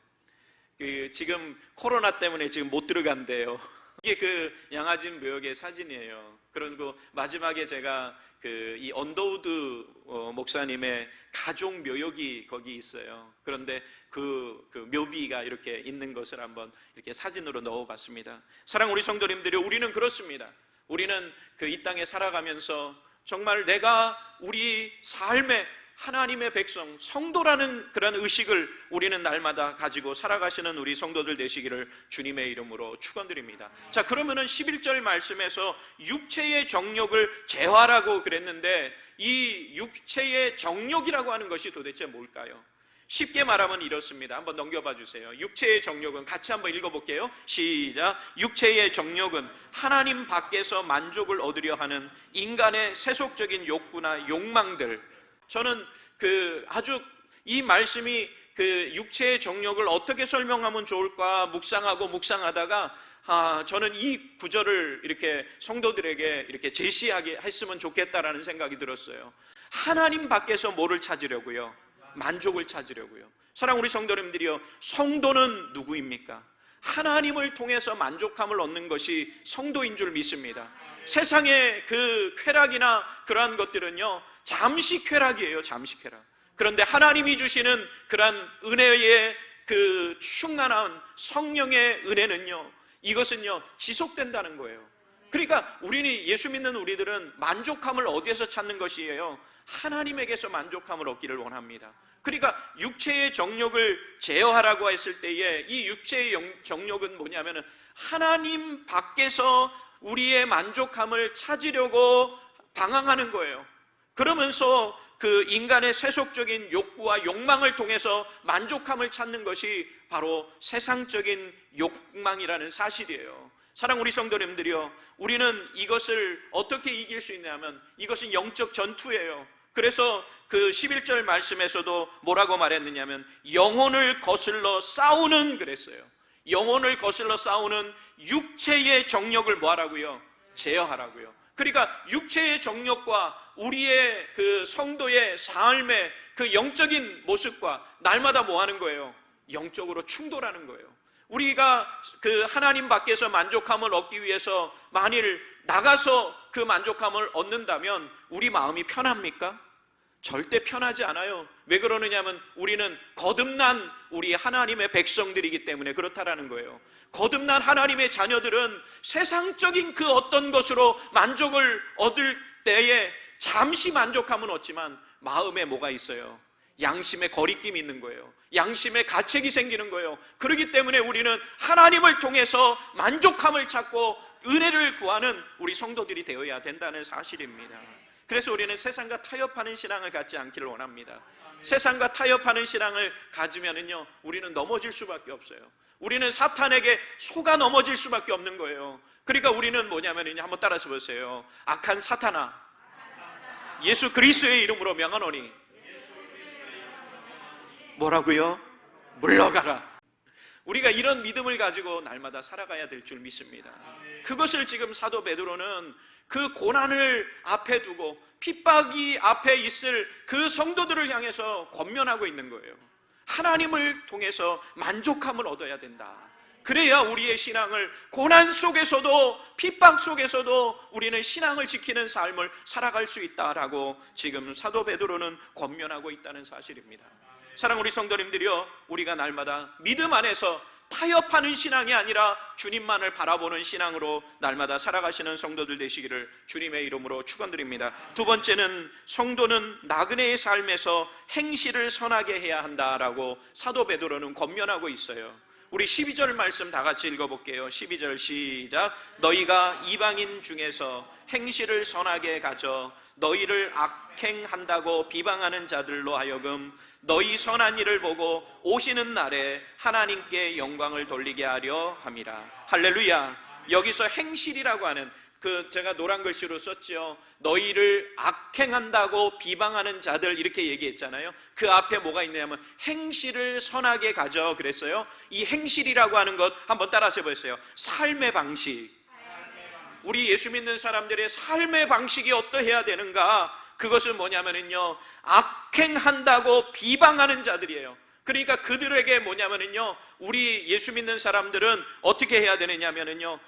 지금 코로나 때문에 지금 못 들어간대요. 이게 그 양화진 묘역의 사진이에요. 그리고 마지막에 제가 이 언더우드 목사님의 가족 묘역이 거기 있어요. 그런데 그 묘비가 이렇게 있는 것을 한번 이렇게 사진으로 넣어봤습니다. 사랑하는 우리 성도님들이, 우리는 그렇습니다. 우리는 이 땅에 살아가면서 정말 내가 우리 삶에 하나님의 백성, 성도라는 그런 의식을 우리는 날마다 가지고 살아가시는 우리 성도들 되시기를 주님의 이름으로 축원드립니다. 자, 그러면은 11절 말씀에서 육체의 정욕을 제어하라고 그랬는데 이 육체의 정욕이라고 하는 것이 도대체 뭘까요? 쉽게 말하면 이렇습니다. 한번 넘겨봐 주세요. 육체의 정욕은 같이 한번 읽어볼게요. 시작. 육체의 정욕은 하나님 밖에서 만족을 얻으려 하는 인간의 세속적인 욕구나 욕망들. 저는 아주 이 말씀이 육체의 정욕을 어떻게 설명하면 좋을까 묵상하다가 저는 이 구절을 이렇게 성도들에게 이렇게 제시하게 했으면 좋겠다라는 생각이 들었어요. 하나님 밖에서 뭐를 찾으려고요? 만족을 찾으려고요. 사랑 우리 성도님들이요, 성도는 누구입니까? 하나님을 통해서 만족함을 얻는 것이 성도인 줄 믿습니다. 세상의 그 쾌락이나 그러한 것들은요, 잠시 쾌락이에요. 잠시 쾌락. 그런데 하나님이 주시는 그러한 은혜의 그 충만한 성령의 은혜는요, 이것은요 지속된다는 거예요. 그러니까 예수 믿는 우리들은 만족함을 어디에서 찾는 것이에요? 하나님에게서 만족함을 얻기를 원합니다. 그러니까 육체의 정욕을 제어하라고 했을 때에 이 육체의 정욕은 뭐냐면은 하나님 밖에서 우리의 만족함을 찾으려고 방황하는 거예요. 그러면서 그 인간의 세속적인 욕구와 욕망을 통해서 만족함을 찾는 것이 바로 세상적인 욕망이라는 사실이에요. 사랑 우리 성도님들이요, 우리는 이것을 어떻게 이길 수 있냐면 이것은 영적 전투예요. 그래서 그 11절 말씀에서도 뭐라고 말했느냐면 영혼을 거슬러 싸우는 그랬어요. 영혼을 거슬러 싸우는 육체의 정욕을 뭐하라고요? 제어하라고요. 그러니까 육체의 정욕과 우리의 그 성도의 삶의 그 영적인 모습과 날마다 뭐 하는 거예요? 영적으로 충돌하는 거예요. 우리가 그 하나님 밖에서 만족함을 얻기 위해서 만일 나가서 그 만족함을 얻는다면 우리 마음이 편합니까? 절대 편하지 않아요. 왜 그러느냐면 우리는 거듭난 우리 하나님의 백성들이기 때문에 그렇다라는 거예요. 거듭난 하나님의 자녀들은 세상적인 그 어떤 것으로 만족을 얻을 때에 잠시 만족함은 얻지만 마음에 뭐가 있어요? 양심의 거리낌이 있는 거예요. 양심의 가책이 생기는 거예요. 그렇기 때문에 우리는 하나님을 통해서 만족함을 찾고 은혜를 구하는 우리 성도들이 되어야 된다는 사실입니다. 그래서 우리는 세상과 타협하는 신앙을 갖지 않기를 원합니다. 세상과 타협하는 신앙을 가지면은요, 우리는 넘어질 수밖에 없어요. 우리는 사탄에게 속아 넘어질 수밖에 없는 거예요. 그러니까 우리는 뭐냐면요, 한번 따라서 보세요. 악한 사탄아, 예수 그리스도의 이름으로 명하노니 뭐라고요? 물러가라. 우리가 이런 믿음을 가지고 날마다 살아가야 될 줄 믿습니다. 그것을 지금 사도 베드로는 그 고난을 앞에 두고 핍박이 앞에 있을 그 성도들을 향해서 권면하고 있는 거예요. 하나님을 통해서 만족함을 얻어야 된다. 그래야 우리의 신앙을 고난 속에서도 핍박 속에서도 우리는 신앙을 지키는 삶을 살아갈 수 있다라고 지금 사도 베드로는 권면하고 있다는 사실입니다. 사랑 우리 성도님들이요, 우리가 날마다 믿음 안에서 타협하는 신앙이 아니라 주님만을 바라보는 신앙으로 날마다 살아가시는 성도들 되시기를 주님의 이름으로 축원드립니다. 두 번째는 성도는 나그네의 삶에서 행실을 선하게 해야 한다라고 사도 베드로는 권면하고 있어요. 우리 12절 말씀 다 같이 읽어볼게요. 12절 시작. 너희가 이방인 중에서 행실을 선하게 가져 너희를 악행한다고 비방하는 자들로 하여금 너희 선한 일을 보고 오시는 날에 하나님께 영광을 돌리게 하려 함이라. 할렐루야. 여기서 행실이라고 하는 제가 노란 글씨로 썼죠. 너희를 악행한다고 비방하는 자들 이렇게 얘기했잖아요. 그 앞에 뭐가 있냐면 행실을 선하게 가져 그랬어요. 이 행실이라고 하는 것 한번 따라서 해보세요. 삶의 방식. 우리 예수 믿는 사람들의 삶의 방식이 어떠해야 되는가? 그것은 뭐냐면요, 악행한다고 비방하는 자들이에요. 그러니까 그들에게 뭐냐면요, 우리 예수 믿는 사람들은 어떻게 해야 되느냐면요,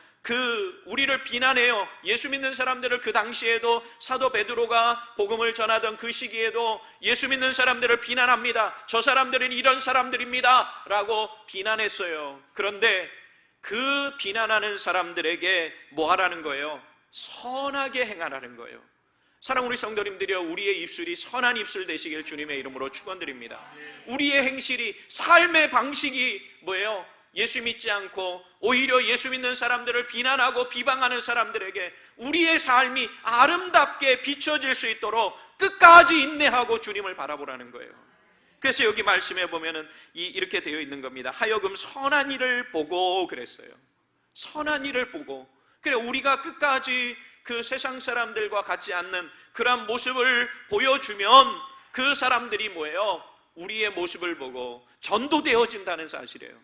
우리를 비난해요. 예수 믿는 사람들을 그 당시에도 사도 베드로가 복음을 전하던 그 시기에도 예수 믿는 사람들을 비난합니다. 저 사람들은 이런 사람들입니다 라고 비난했어요. 그런데 그 비난하는 사람들에게 뭐 하라는 거예요? 선하게 행하라는 거예요. 사랑 우리 성도님들이여, 우리의 입술이 선한 입술 되시길 주님의 이름으로 축원드립니다. 우리의 행실이, 삶의 방식이 뭐예요? 예수 믿지 않고 오히려 예수 믿는 사람들을 비난하고 비방하는 사람들에게 우리의 삶이 아름답게 비춰질 수 있도록 끝까지 인내하고 주님을 바라보라는 거예요. 그래서 여기 말씀해 보면은 이렇게 되어 있는 겁니다. 하여금 선한 일을 보고 그랬어요. 선한 일을 보고. 그래, 우리가 끝까지 그 세상 사람들과 같지 않는 그런 모습을 보여주면 그 사람들이 뭐예요? 우리의 모습을 보고 전도되어진다는 사실이에요.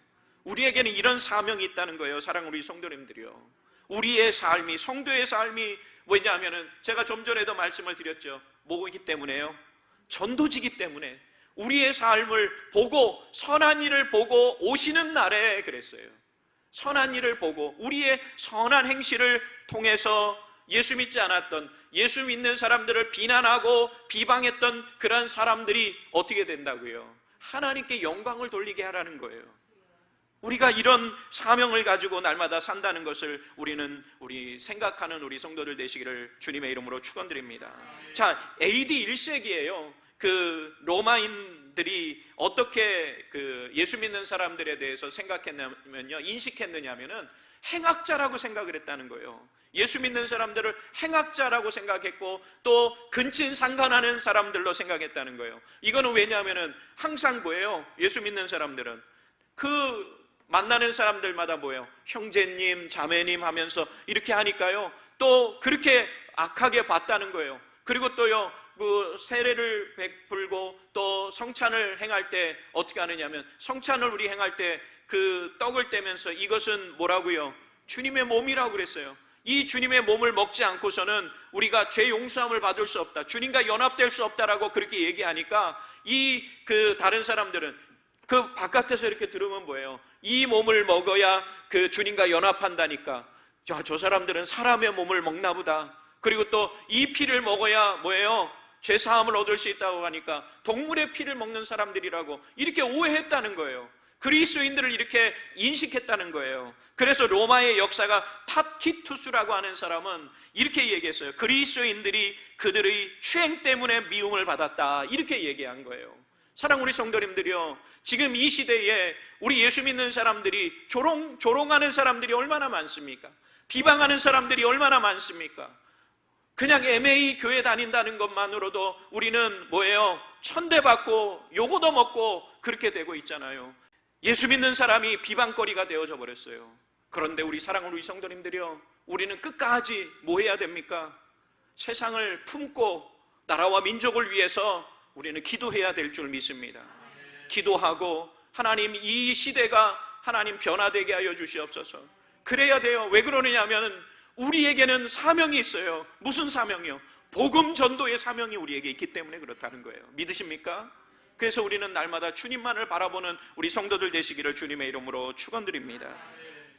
우리에게는 이런 사명이 있다는 거예요. 사랑하는 우리 성도님들이요. 우리의 삶이, 성도의 삶이 뭐냐면은 제가 좀 전에도 말씀을 드렸죠. 뭐이기 때문에요? 전도지기 때문에 우리의 삶을 보고 선한 일을 보고 오시는 날에 그랬어요. 선한 일을 보고 우리의 선한 행실을 통해서 예수 믿지 않았던, 예수 믿는 사람들을 비난하고 비방했던 그런 사람들이 어떻게 된다고요? 하나님께 영광을 돌리게 하라는 거예요. 우리가 이런 사명을 가지고 날마다 산다는 것을 우리 생각하는 우리 성도들 되시기를 주님의 이름으로 축원드립니다. 자, AD 1세기에요. 그 로마인들이 어떻게 그 예수 믿는 사람들에 대해서 생각했냐면요, 인식했느냐면은 행악자라고 생각을 했다는 거예요. 예수 믿는 사람들을 행악자라고 생각했고 또 근친상간하는 사람들로 생각했다는 거예요. 이거는 왜냐하면은 항상 뭐예요? 예수 믿는 사람들은 그 만나는 사람들마다 뭐예요? 형제님, 자매님 하면서 이렇게 하니까요, 또 그렇게 악하게 봤다는 거예요. 그리고 또요, 그 세례를 베풀고 또 성찬을 행할 때 어떻게 하느냐면, 성찬을 우리 행할 때 그 떡을 떼면서 이것은 뭐라고요? 주님의 몸이라고 그랬어요. 이 주님의 몸을 먹지 않고서는 우리가 죄 용서함을 받을 수 없다, 주님과 연합될 수 없다라고 그렇게 얘기하니까 그 다른 사람들은 그 바깥에서 이렇게 들으면 뭐예요? 이 몸을 먹어야 그 주님과 연합한다니까, 야, 저 사람들은 사람의 몸을 먹나 보다. 그리고 또 이 피를 먹어야 뭐예요? 죄 사함을 얻을 수 있다고 하니까 동물의 피를 먹는 사람들이라고 이렇게 오해했다는 거예요. 그리스도인들을 이렇게 인식했다는 거예요. 그래서 로마의 역사가 타키투스라고 하는 사람은 이렇게 얘기했어요. 그리스도인들이 그들의 추행 때문에 미움을 받았다, 이렇게 얘기한 거예요. 사랑 우리 성도님들이요, 지금 이 시대에 우리 예수 믿는 사람들이 조롱하는 사람들이 얼마나 많습니까? 비방하는 사람들이 얼마나 많습니까? 그냥 애매히 교회 다닌다는 것만으로도 우리는 뭐예요? 천대받고 요거도 먹고 그렇게 되고 있잖아요. 예수 믿는 사람이 비방거리가 되어져 버렸어요. 그런데 우리 사랑하는 우리 성도님들이요, 우리는 끝까지 뭐 해야 됩니까? 세상을 품고 나라와 민족을 위해서 우리는 기도해야 될 줄 믿습니다. 기도하고 하나님, 이 시대가 하나님 변화되게 하여 주시옵소서. 그래야 돼요. 왜 그러느냐 하면 우리에게는 사명이 있어요. 무슨 사명이요? 복음 전도의 사명이 우리에게 있기 때문에 그렇다는 거예요. 믿으십니까? 그래서 우리는 날마다 주님만을 바라보는 우리 성도들 되시기를 주님의 이름으로 축원드립니다.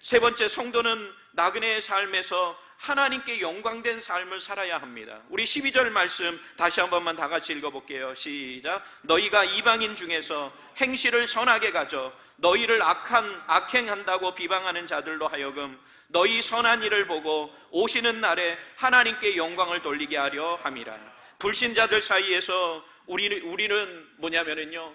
세 번째, 성도는 나그네의 삶에서 하나님께 영광된 삶을 살아야 합니다. 우리 12절 말씀 다시 한 번만 다 같이 읽어볼게요. 시작. 너희가 이방인 중에서 행실을 선하게 가져 너희를 악행한다고 비방하는 자들로 하여금 너희 선한 일을 보고 오시는 날에 하나님께 영광을 돌리게 하려 함이라. 불신자들 사이에서 우리는 뭐냐면은요,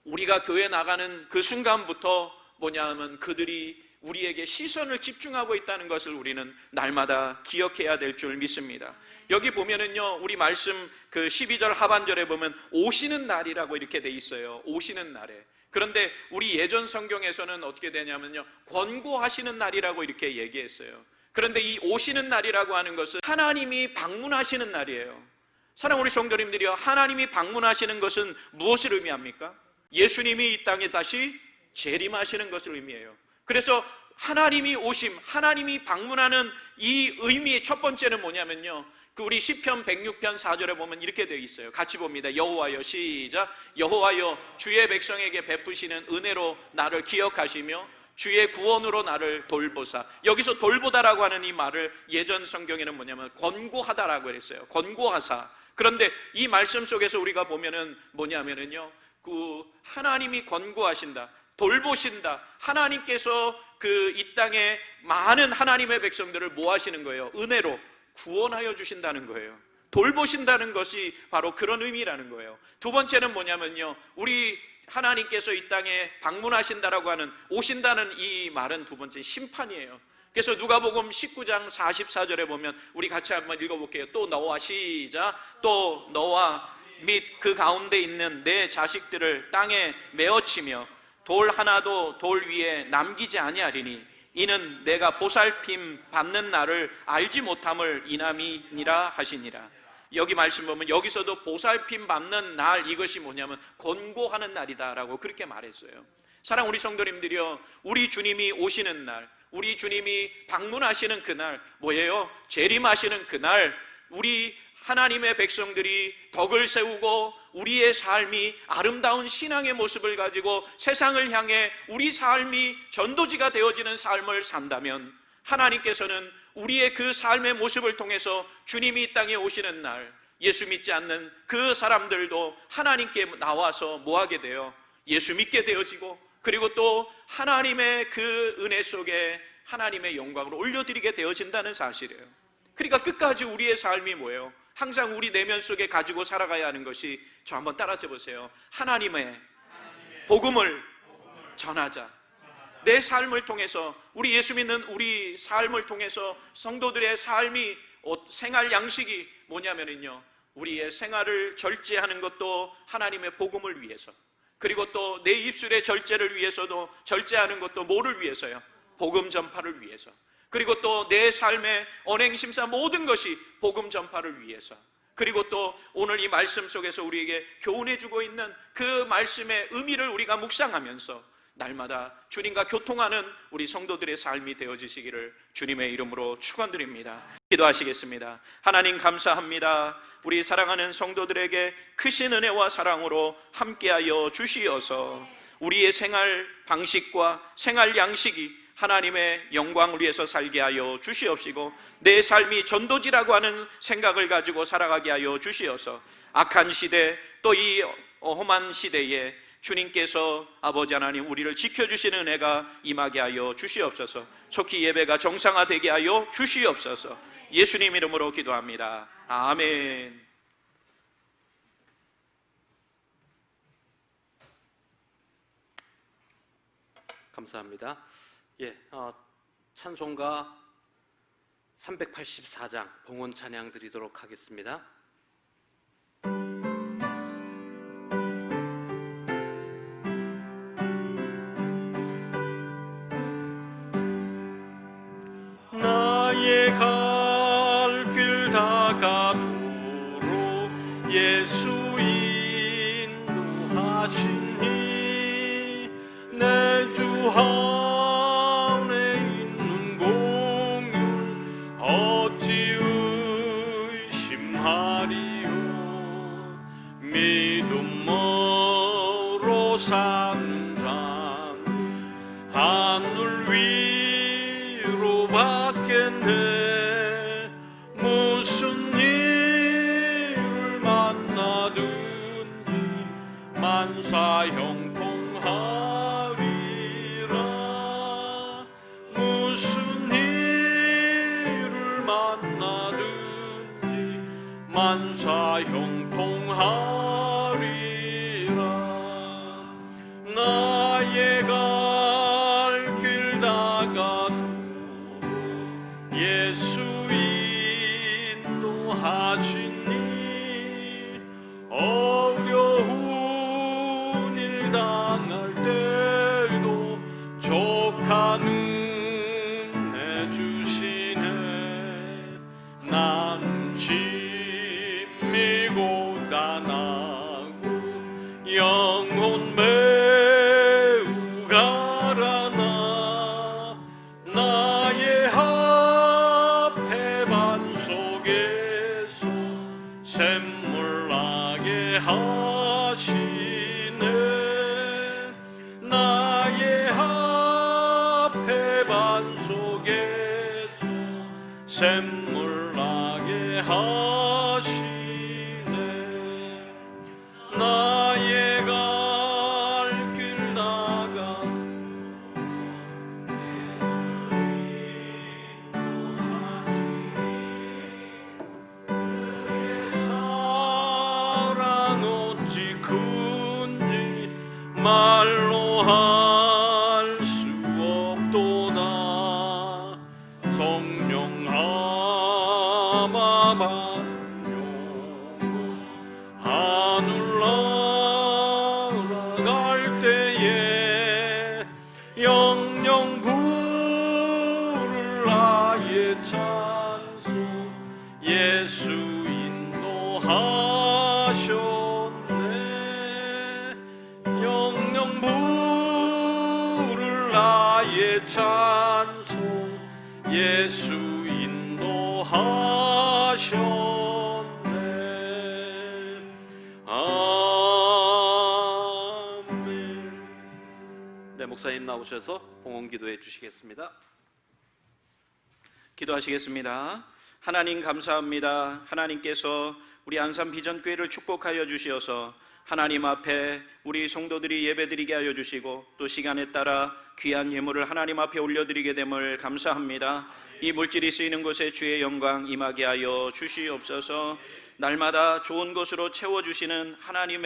우리가 교회 나가는 그 순간부터 뭐냐면 그들이 우리에게 시선을 집중하고 있다는 것을 우리는 날마다 기억해야 될 줄 믿습니다. 여기 보면은요, 우리 말씀 그 12절 하반절에 보면 오시는 날이라고 이렇게 돼 있어요. 오시는 날에. 그런데 우리 예전 성경에서는 어떻게 되냐면요, 권고하시는 날이라고 이렇게 얘기했어요. 그런데 이 오시는 날이라고 하는 것은 하나님이 방문하시는 날이에요. 사랑하는 우리 성도님들이요, 하나님이 방문하시는 것은 무엇을 의미합니까? 예수님이 이 땅에 다시 재림하시는 것을 의미해요. 그래서 하나님이 오심, 하나님이 방문하는 이 의미의 첫 번째는 뭐냐면요, 우리 시편 106편 4절에 보면 이렇게 되어 있어요. 같이 봅니다. 여호와여, 시작. 여호와여, 주의 백성에게 베푸시는 은혜로 나를 기억하시며 주의 구원으로 나를 돌보사. 여기서 돌보다라고 하는 이 말을 예전 성경에는 뭐냐면 권고하다라고 했어요. 권고하사. 그런데 이 말씀 속에서 우리가 보면은 뭐냐면은요, 하나님이 권고하신다, 돌보신다. 하나님께서 이 땅에 많은 하나님의 백성들을 뭐 하시는 거예요? 은혜로 구원하여 주신다는 거예요. 돌보신다는 것이 바로 그런 의미라는 거예요. 두 번째는 뭐냐면요, 우리 하나님께서 이 땅에 방문하신다라고 하는, 오신다는 이 말은 두 번째 심판이에요. 그래서 누가복음 19장 44절에 보면 우리 같이 한번 읽어볼게요. 또 너와, 시작. 또 너와 및 그 가운데 있는 내 자식들을 땅에 메어치며 돌 하나도 돌 위에 남기지 아니하리니 이는 내가 보살핌 받는 날을 알지 못함을 인함이니라 하시니라. 여기 말씀 보면 여기서도 보살핌 받는 날, 이것이 뭐냐면 권고하는 날이다라고 그렇게 말했어요. 사랑 우리 성도님들이요, 우리 주님이 오시는 날, 우리 주님이 방문하시는 그날, 뭐예요? 재림하시는 그날, 우리 하나님의 백성들이 덕을 세우고 우리의 삶이 아름다운 신앙의 모습을 가지고 세상을 향해 우리 삶이 전도지가 되어지는 삶을 산다면, 하나님께서는 우리의 그 삶의 모습을 통해서 주님이 이 땅에 오시는 날, 예수 믿지 않는 그 사람들도 하나님께 나와서 뭐하게 돼요? 예수 믿게 되어지고, 그리고 또 하나님의 그 은혜 속에 하나님의 영광을 올려드리게 되어진다는 사실이에요. 그러니까 끝까지 우리의 삶이 뭐예요? 항상 우리 내면 속에 가지고 살아가야 하는 것이, 저 한번 따라서 보세요. 하나님의 복음을 전하자. 내 삶을 통해서, 우리 예수 믿는 우리 삶을 통해서 성도들의 삶이, 생활 양식이 뭐냐면요, 우리의 생활을 절제하는 것도 하나님의 복음을 위해서, 그리고 또 내 입술의 절제를 위해서도, 절제하는 것도 뭐를 위해서요? 복음 전파를 위해서. 그리고 또 내 삶의 언행심사 모든 것이 복음 전파를 위해서. 그리고 또 오늘 이 말씀 속에서 우리에게 교훈해 주고 있는 그 말씀의 의미를 우리가 묵상하면서 날마다 주님과 교통하는 우리 성도들의 삶이 되어지시기를 주님의 이름으로 축원드립니다. 기도하시겠습니다. 하나님 감사합니다. 우리 사랑하는 성도들에게 크신 은혜와 사랑으로 함께하여 주시어서 우리의 생활 방식과 생활 양식이 하나님의 영광을 위해서 살게 하여 주시옵시고, 내 삶이 전도지라고 하는 생각을 가지고 살아가게 하여 주시어서 악한 시대, 또 이 험한 시대에 주님께서 아버지 하나님 우리를 지켜주시는 은혜가 임하게 하여 주시옵소서. 속히 예배가 정상화되게 하여 주시옵소서. 예수님 이름으로 기도합니다. 아멘. 감사합니다. 찬송가 384장 봉헌 찬양 드리도록 하겠습니다. 나의 갈 길 다가도록 예수 인도하시니 내 주 안에 있는 공유 어찌 의심하리요. 믿음으로 사는 자는 하늘 위로 받겠네. 무슨 일을 만나든지 만사 형통하리라. 무슨 일을 만나든지 만사 형통하리라. 나의 갈 길 다가도록 예수 인도하시니 어려운 일 당할 때도 족한 은혜 주시네. 난 짐이 고단하고 영혼 매우 가라나 나의 합해반 속에서 샘물 나게 하시네. 나의 합해반 속에서 샘물 나게 하시네. 나의 갈 길 나가 사랑 어찌 큰지 말로 할 수 없도다. 성령 아마 반영 예수 인도하셨네. 영영 부를 나의 찬송 예수 인도하셨네. 아멘. 네, 목사님 나오셔서 봉헌 기도해 주시겠습니다. 기도하시겠습니다. 하나님 감사합니다. 하나님께서 우리 안산 비전교회를 축복하여 주시어서 하나님 앞에 우리 성도들이 예배드리게 하여 주시고 또 시간에 따라 귀한 예물을 하나님 앞에 올려드리게 됨을 감사합니다. 이 물질이 쓰이는 곳에 주의 영광 임하게 하여 주시옵소서. 날마다 좋은 것으로 채워주시는 하나님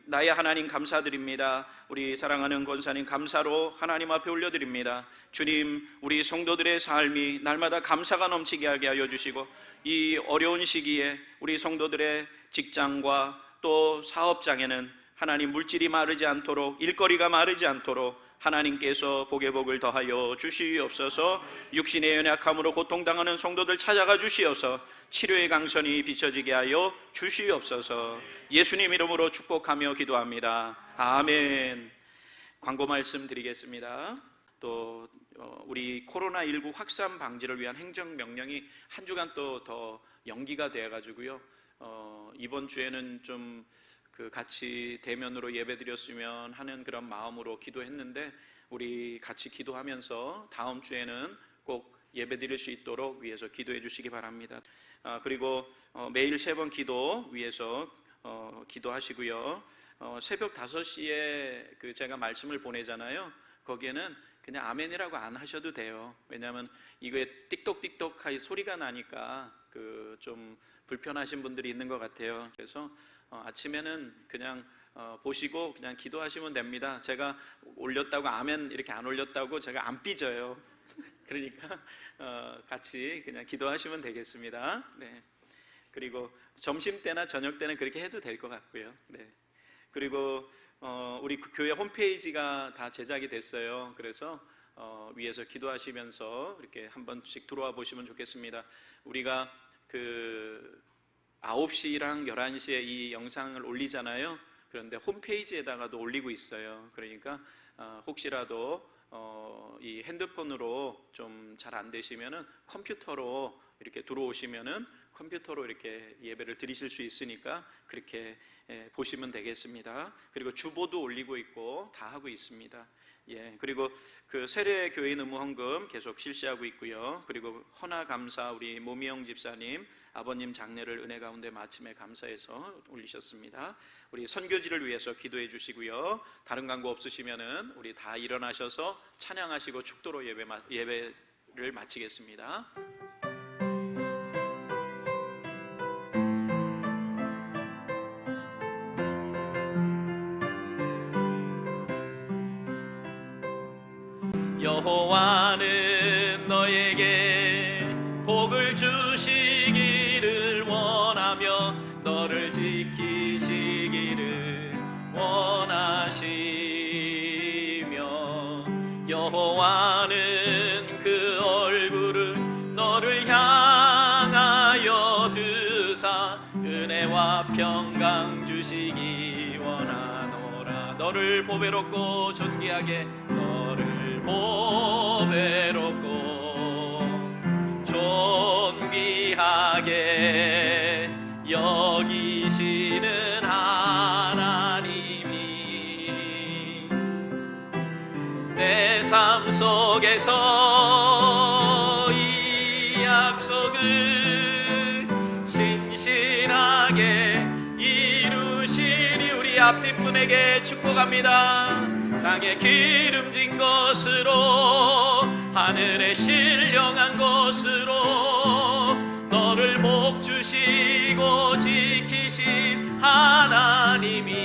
나의 하나님 감사드립니다. 우리 사랑하는 권사님 감사로 하나님 앞에 올려드립니다. 주님, 우리 성도들의 삶이 날마다 감사가 넘치게 하게 하여 주시고 이 어려운 시기에 우리 성도들의 직장과 또 사업장에는 하나님 물질이 마르지 않도록, 일거리가 마르지 않도록 하나님께서 복의 복을 더하여 주시옵소서. 육신의 연약함으로 고통당하는 성도들 찾아가 주시어서 치료의 강선이 비춰지게 하여 주시옵소서. 예수님 이름으로 축복하며 기도합니다. 아멘. 광고 말씀 드리겠습니다. 또 우리 코로나19 확산 방지를 위한 행정명령이 한 주간 또 더 연기가 되어가지고요. 이번 주에는 좀 같이 대면으로 예배드렸으면 하는 그런 마음으로 기도했는데 우리 같이 기도하면서 다음 주에는 꼭 예배드릴 수 있도록 위해서 기도해 주시기 바랍니다. 그리고 매일 3번 기도 위해서 기도하시고요. 새벽 5시에 제가 말씀을 보내잖아요. 거기에는 그냥 아멘이라고 안 하셔도 돼요. 왜냐하면 이거에 띡똑띡똑하게 소리가 나니까 좀 불편하신 분들이 있는 것 같아요. 그래서 아침에는 그냥 보시고 그냥 기도하시면 됩니다. 제가 올렸다고 아멘 이렇게 안 올렸다고 제가 안 삐져요. 그러니까 같이 그냥 기도하시면 되겠습니다. 네. 그리고 점심 때나 저녁 때는 그렇게 해도 될 것 같고요. 네. 그리고 우리 교회 홈페이지가 다 제작이 됐어요. 그래서 위에서 기도하시면서 이렇게 한 번씩 들어와 보시면 좋겠습니다. 우리가 9시랑 11시에 이 영상을 올리잖아요. 그런데 홈페이지에다가도 올리고 있어요. 그러니까 혹시라도 이 핸드폰으로 좀 잘 안 되시면은 컴퓨터로 이렇게 들어오시면은 컴퓨터로 이렇게 예배를 드리실 수 있으니까 그렇게 보시면 되겠습니다. 그리고 주보도 올리고 있고 다 하고 있습니다. 예, 그리고 세례 교인 의무 헌금 계속 실시하고 있고요. 그리고 헌화 감사 우리 모미영 집사님 아버님 장례를 은혜 가운데 마침에 감사해서 올리셨습니다. 우리 선교지를 위해서 기도해 주시고요. 다른 광고 없으시면은 우리 다 일어나셔서 찬양하시고 축도로 예배를 마치겠습니다. 여호와는 너에게 복을 주시기를 원하며 너를 지키시기를 원하시며 여호와는 그 얼굴을 너를 향하여 드사 은혜와 평강 주시기 원하노라. 너를 보배롭고 존귀하게 너를 보배롭고 존귀하게 여기시는 하나님이 내 삶 속에서 이 약속을 신실하게 이루시니 우리 앞뒤 분에게 축복합니다. 땅에 기름진 것으로 하늘에 신령한 것으로 너를 복 주시고 지키신 하나님이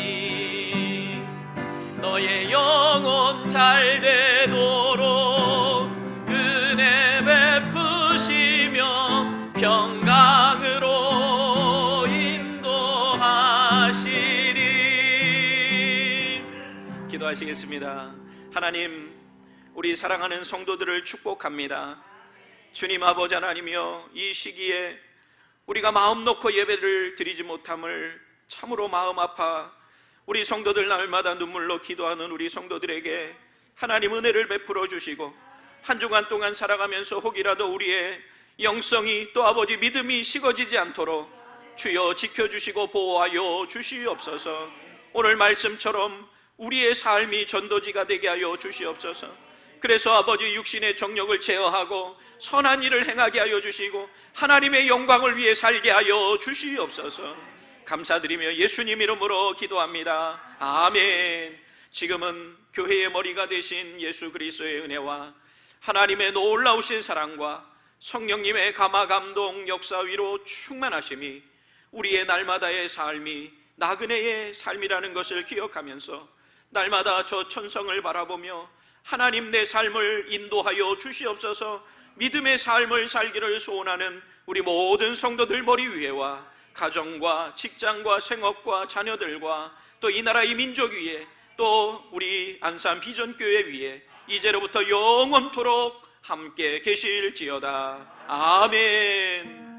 너의 영혼 잘 되도록 은혜 베푸시며 평강으로 인도하시리. 기도하시겠습니다. 하나님, 우리 사랑하는 성도들을 축복합니다. 주님 아버지 하나님이여, 이 시기에 우리가 마음 놓고 예배를 드리지 못함을 참으로 마음 아파 우리 성도들 날마다 눈물로 기도하는 우리 성도들에게 하나님 은혜를 베풀어 주시고, 한 주간 동안 살아가면서 혹이라도 우리의 영성이 또 아버지 믿음이 식어지지 않도록 주여 지켜주시고 보호하여 주시옵소서. 오늘 말씀처럼 우리의 삶이 전도지가 되게 하여 주시옵소서. 그래서 아버지 육신의 정욕을 제어하고 선한 일을 행하게 하여 주시고 하나님의 영광을 위해 살게 하여 주시옵소서. 감사드리며 예수님 이름으로 기도합니다. 아멘. 지금은 교회의 머리가 되신 예수 그리스도의 은혜와 하나님의 놀라우신 사랑과 성령님의 감화 감동 역사 위로 충만하심이 우리의 날마다의 삶이 나그네의 삶이라는 것을 기억하면서 날마다 저 천성을 바라보며 하나님 내 삶을 인도하여 주시옵소서. 믿음의 삶을 살기를 소원하는 우리 모든 성도들 머리 위에와 가정과 직장과 생업과 자녀들과 또 이 나라 이 민족 위에 또 우리 안산 비전교회 위에 이제로부터 영원토록 함께 계실지어다. 아멘.